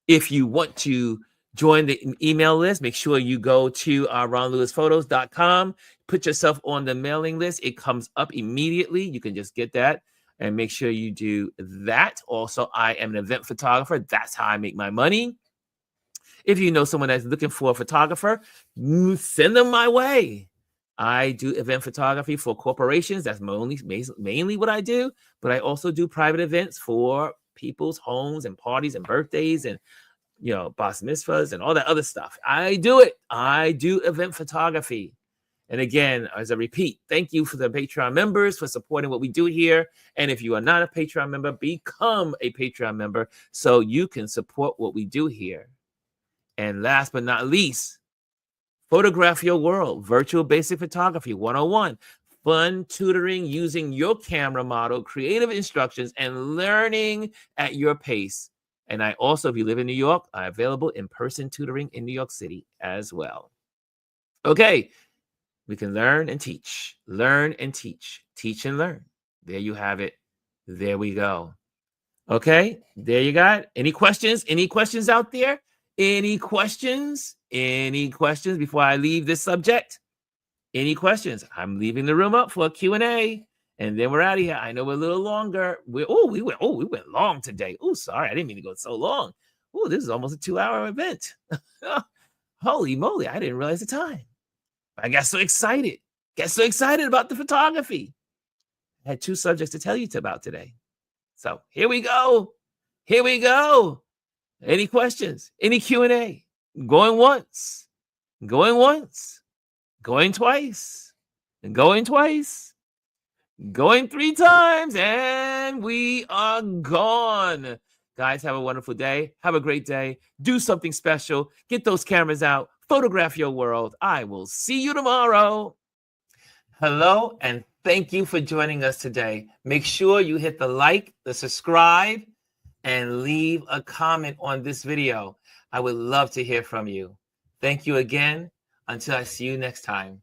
If you want to join the email list, make sure you go to ronlewisphotos.com. Put yourself on the mailing list. It comes up immediately. You can just get that and make sure you do that. Also, I am an event photographer. That's how I make my money. If you know someone that's looking for a photographer, send them my way. I do event photography for corporations. That's mainly what I do. But I also do private events for people's homes and parties and birthdays and, bar mitzvahs and all that other stuff. I do it. I do event photography. And again, as I repeat, thank you for the Patreon members for supporting what we do here. And if you are not a Patreon member, become a Patreon member so you can support what we do here. And last but not least, Photograph Your World, Virtual Basic Photography 101. Fun tutoring using your camera model, creative instructions, and learning at your pace. And I also, if you live in New York, I'm available in-person tutoring in New York City as well. Okay. We can learn and teach, teach and learn. There you have it. There we go. Okay, there you got it. Any questions? Any questions out there? Any questions? Any questions before I leave this subject? Any questions? I'm leaving the room up for a Q&A, and then we're out of here. I know we're a little longer. We went long today. Oh, sorry, I didn't mean to go so long. Oh, this is almost a 2-hour event. Holy moly, I didn't realize the time. I got so excited. About the photography. I had 2 subjects to tell you about today. So here we go. Any questions? Any Q&A? Going once. Going twice. Going 3 times. And we are gone. Guys, have a wonderful day. Have a great day. Do something special. Get those cameras out. Photograph your world. I will see you tomorrow. Hello, and thank you for joining us today. Make sure you hit the like, the subscribe, and leave a comment on this video. I would love to hear from you. Thank you again. Until I see you next time.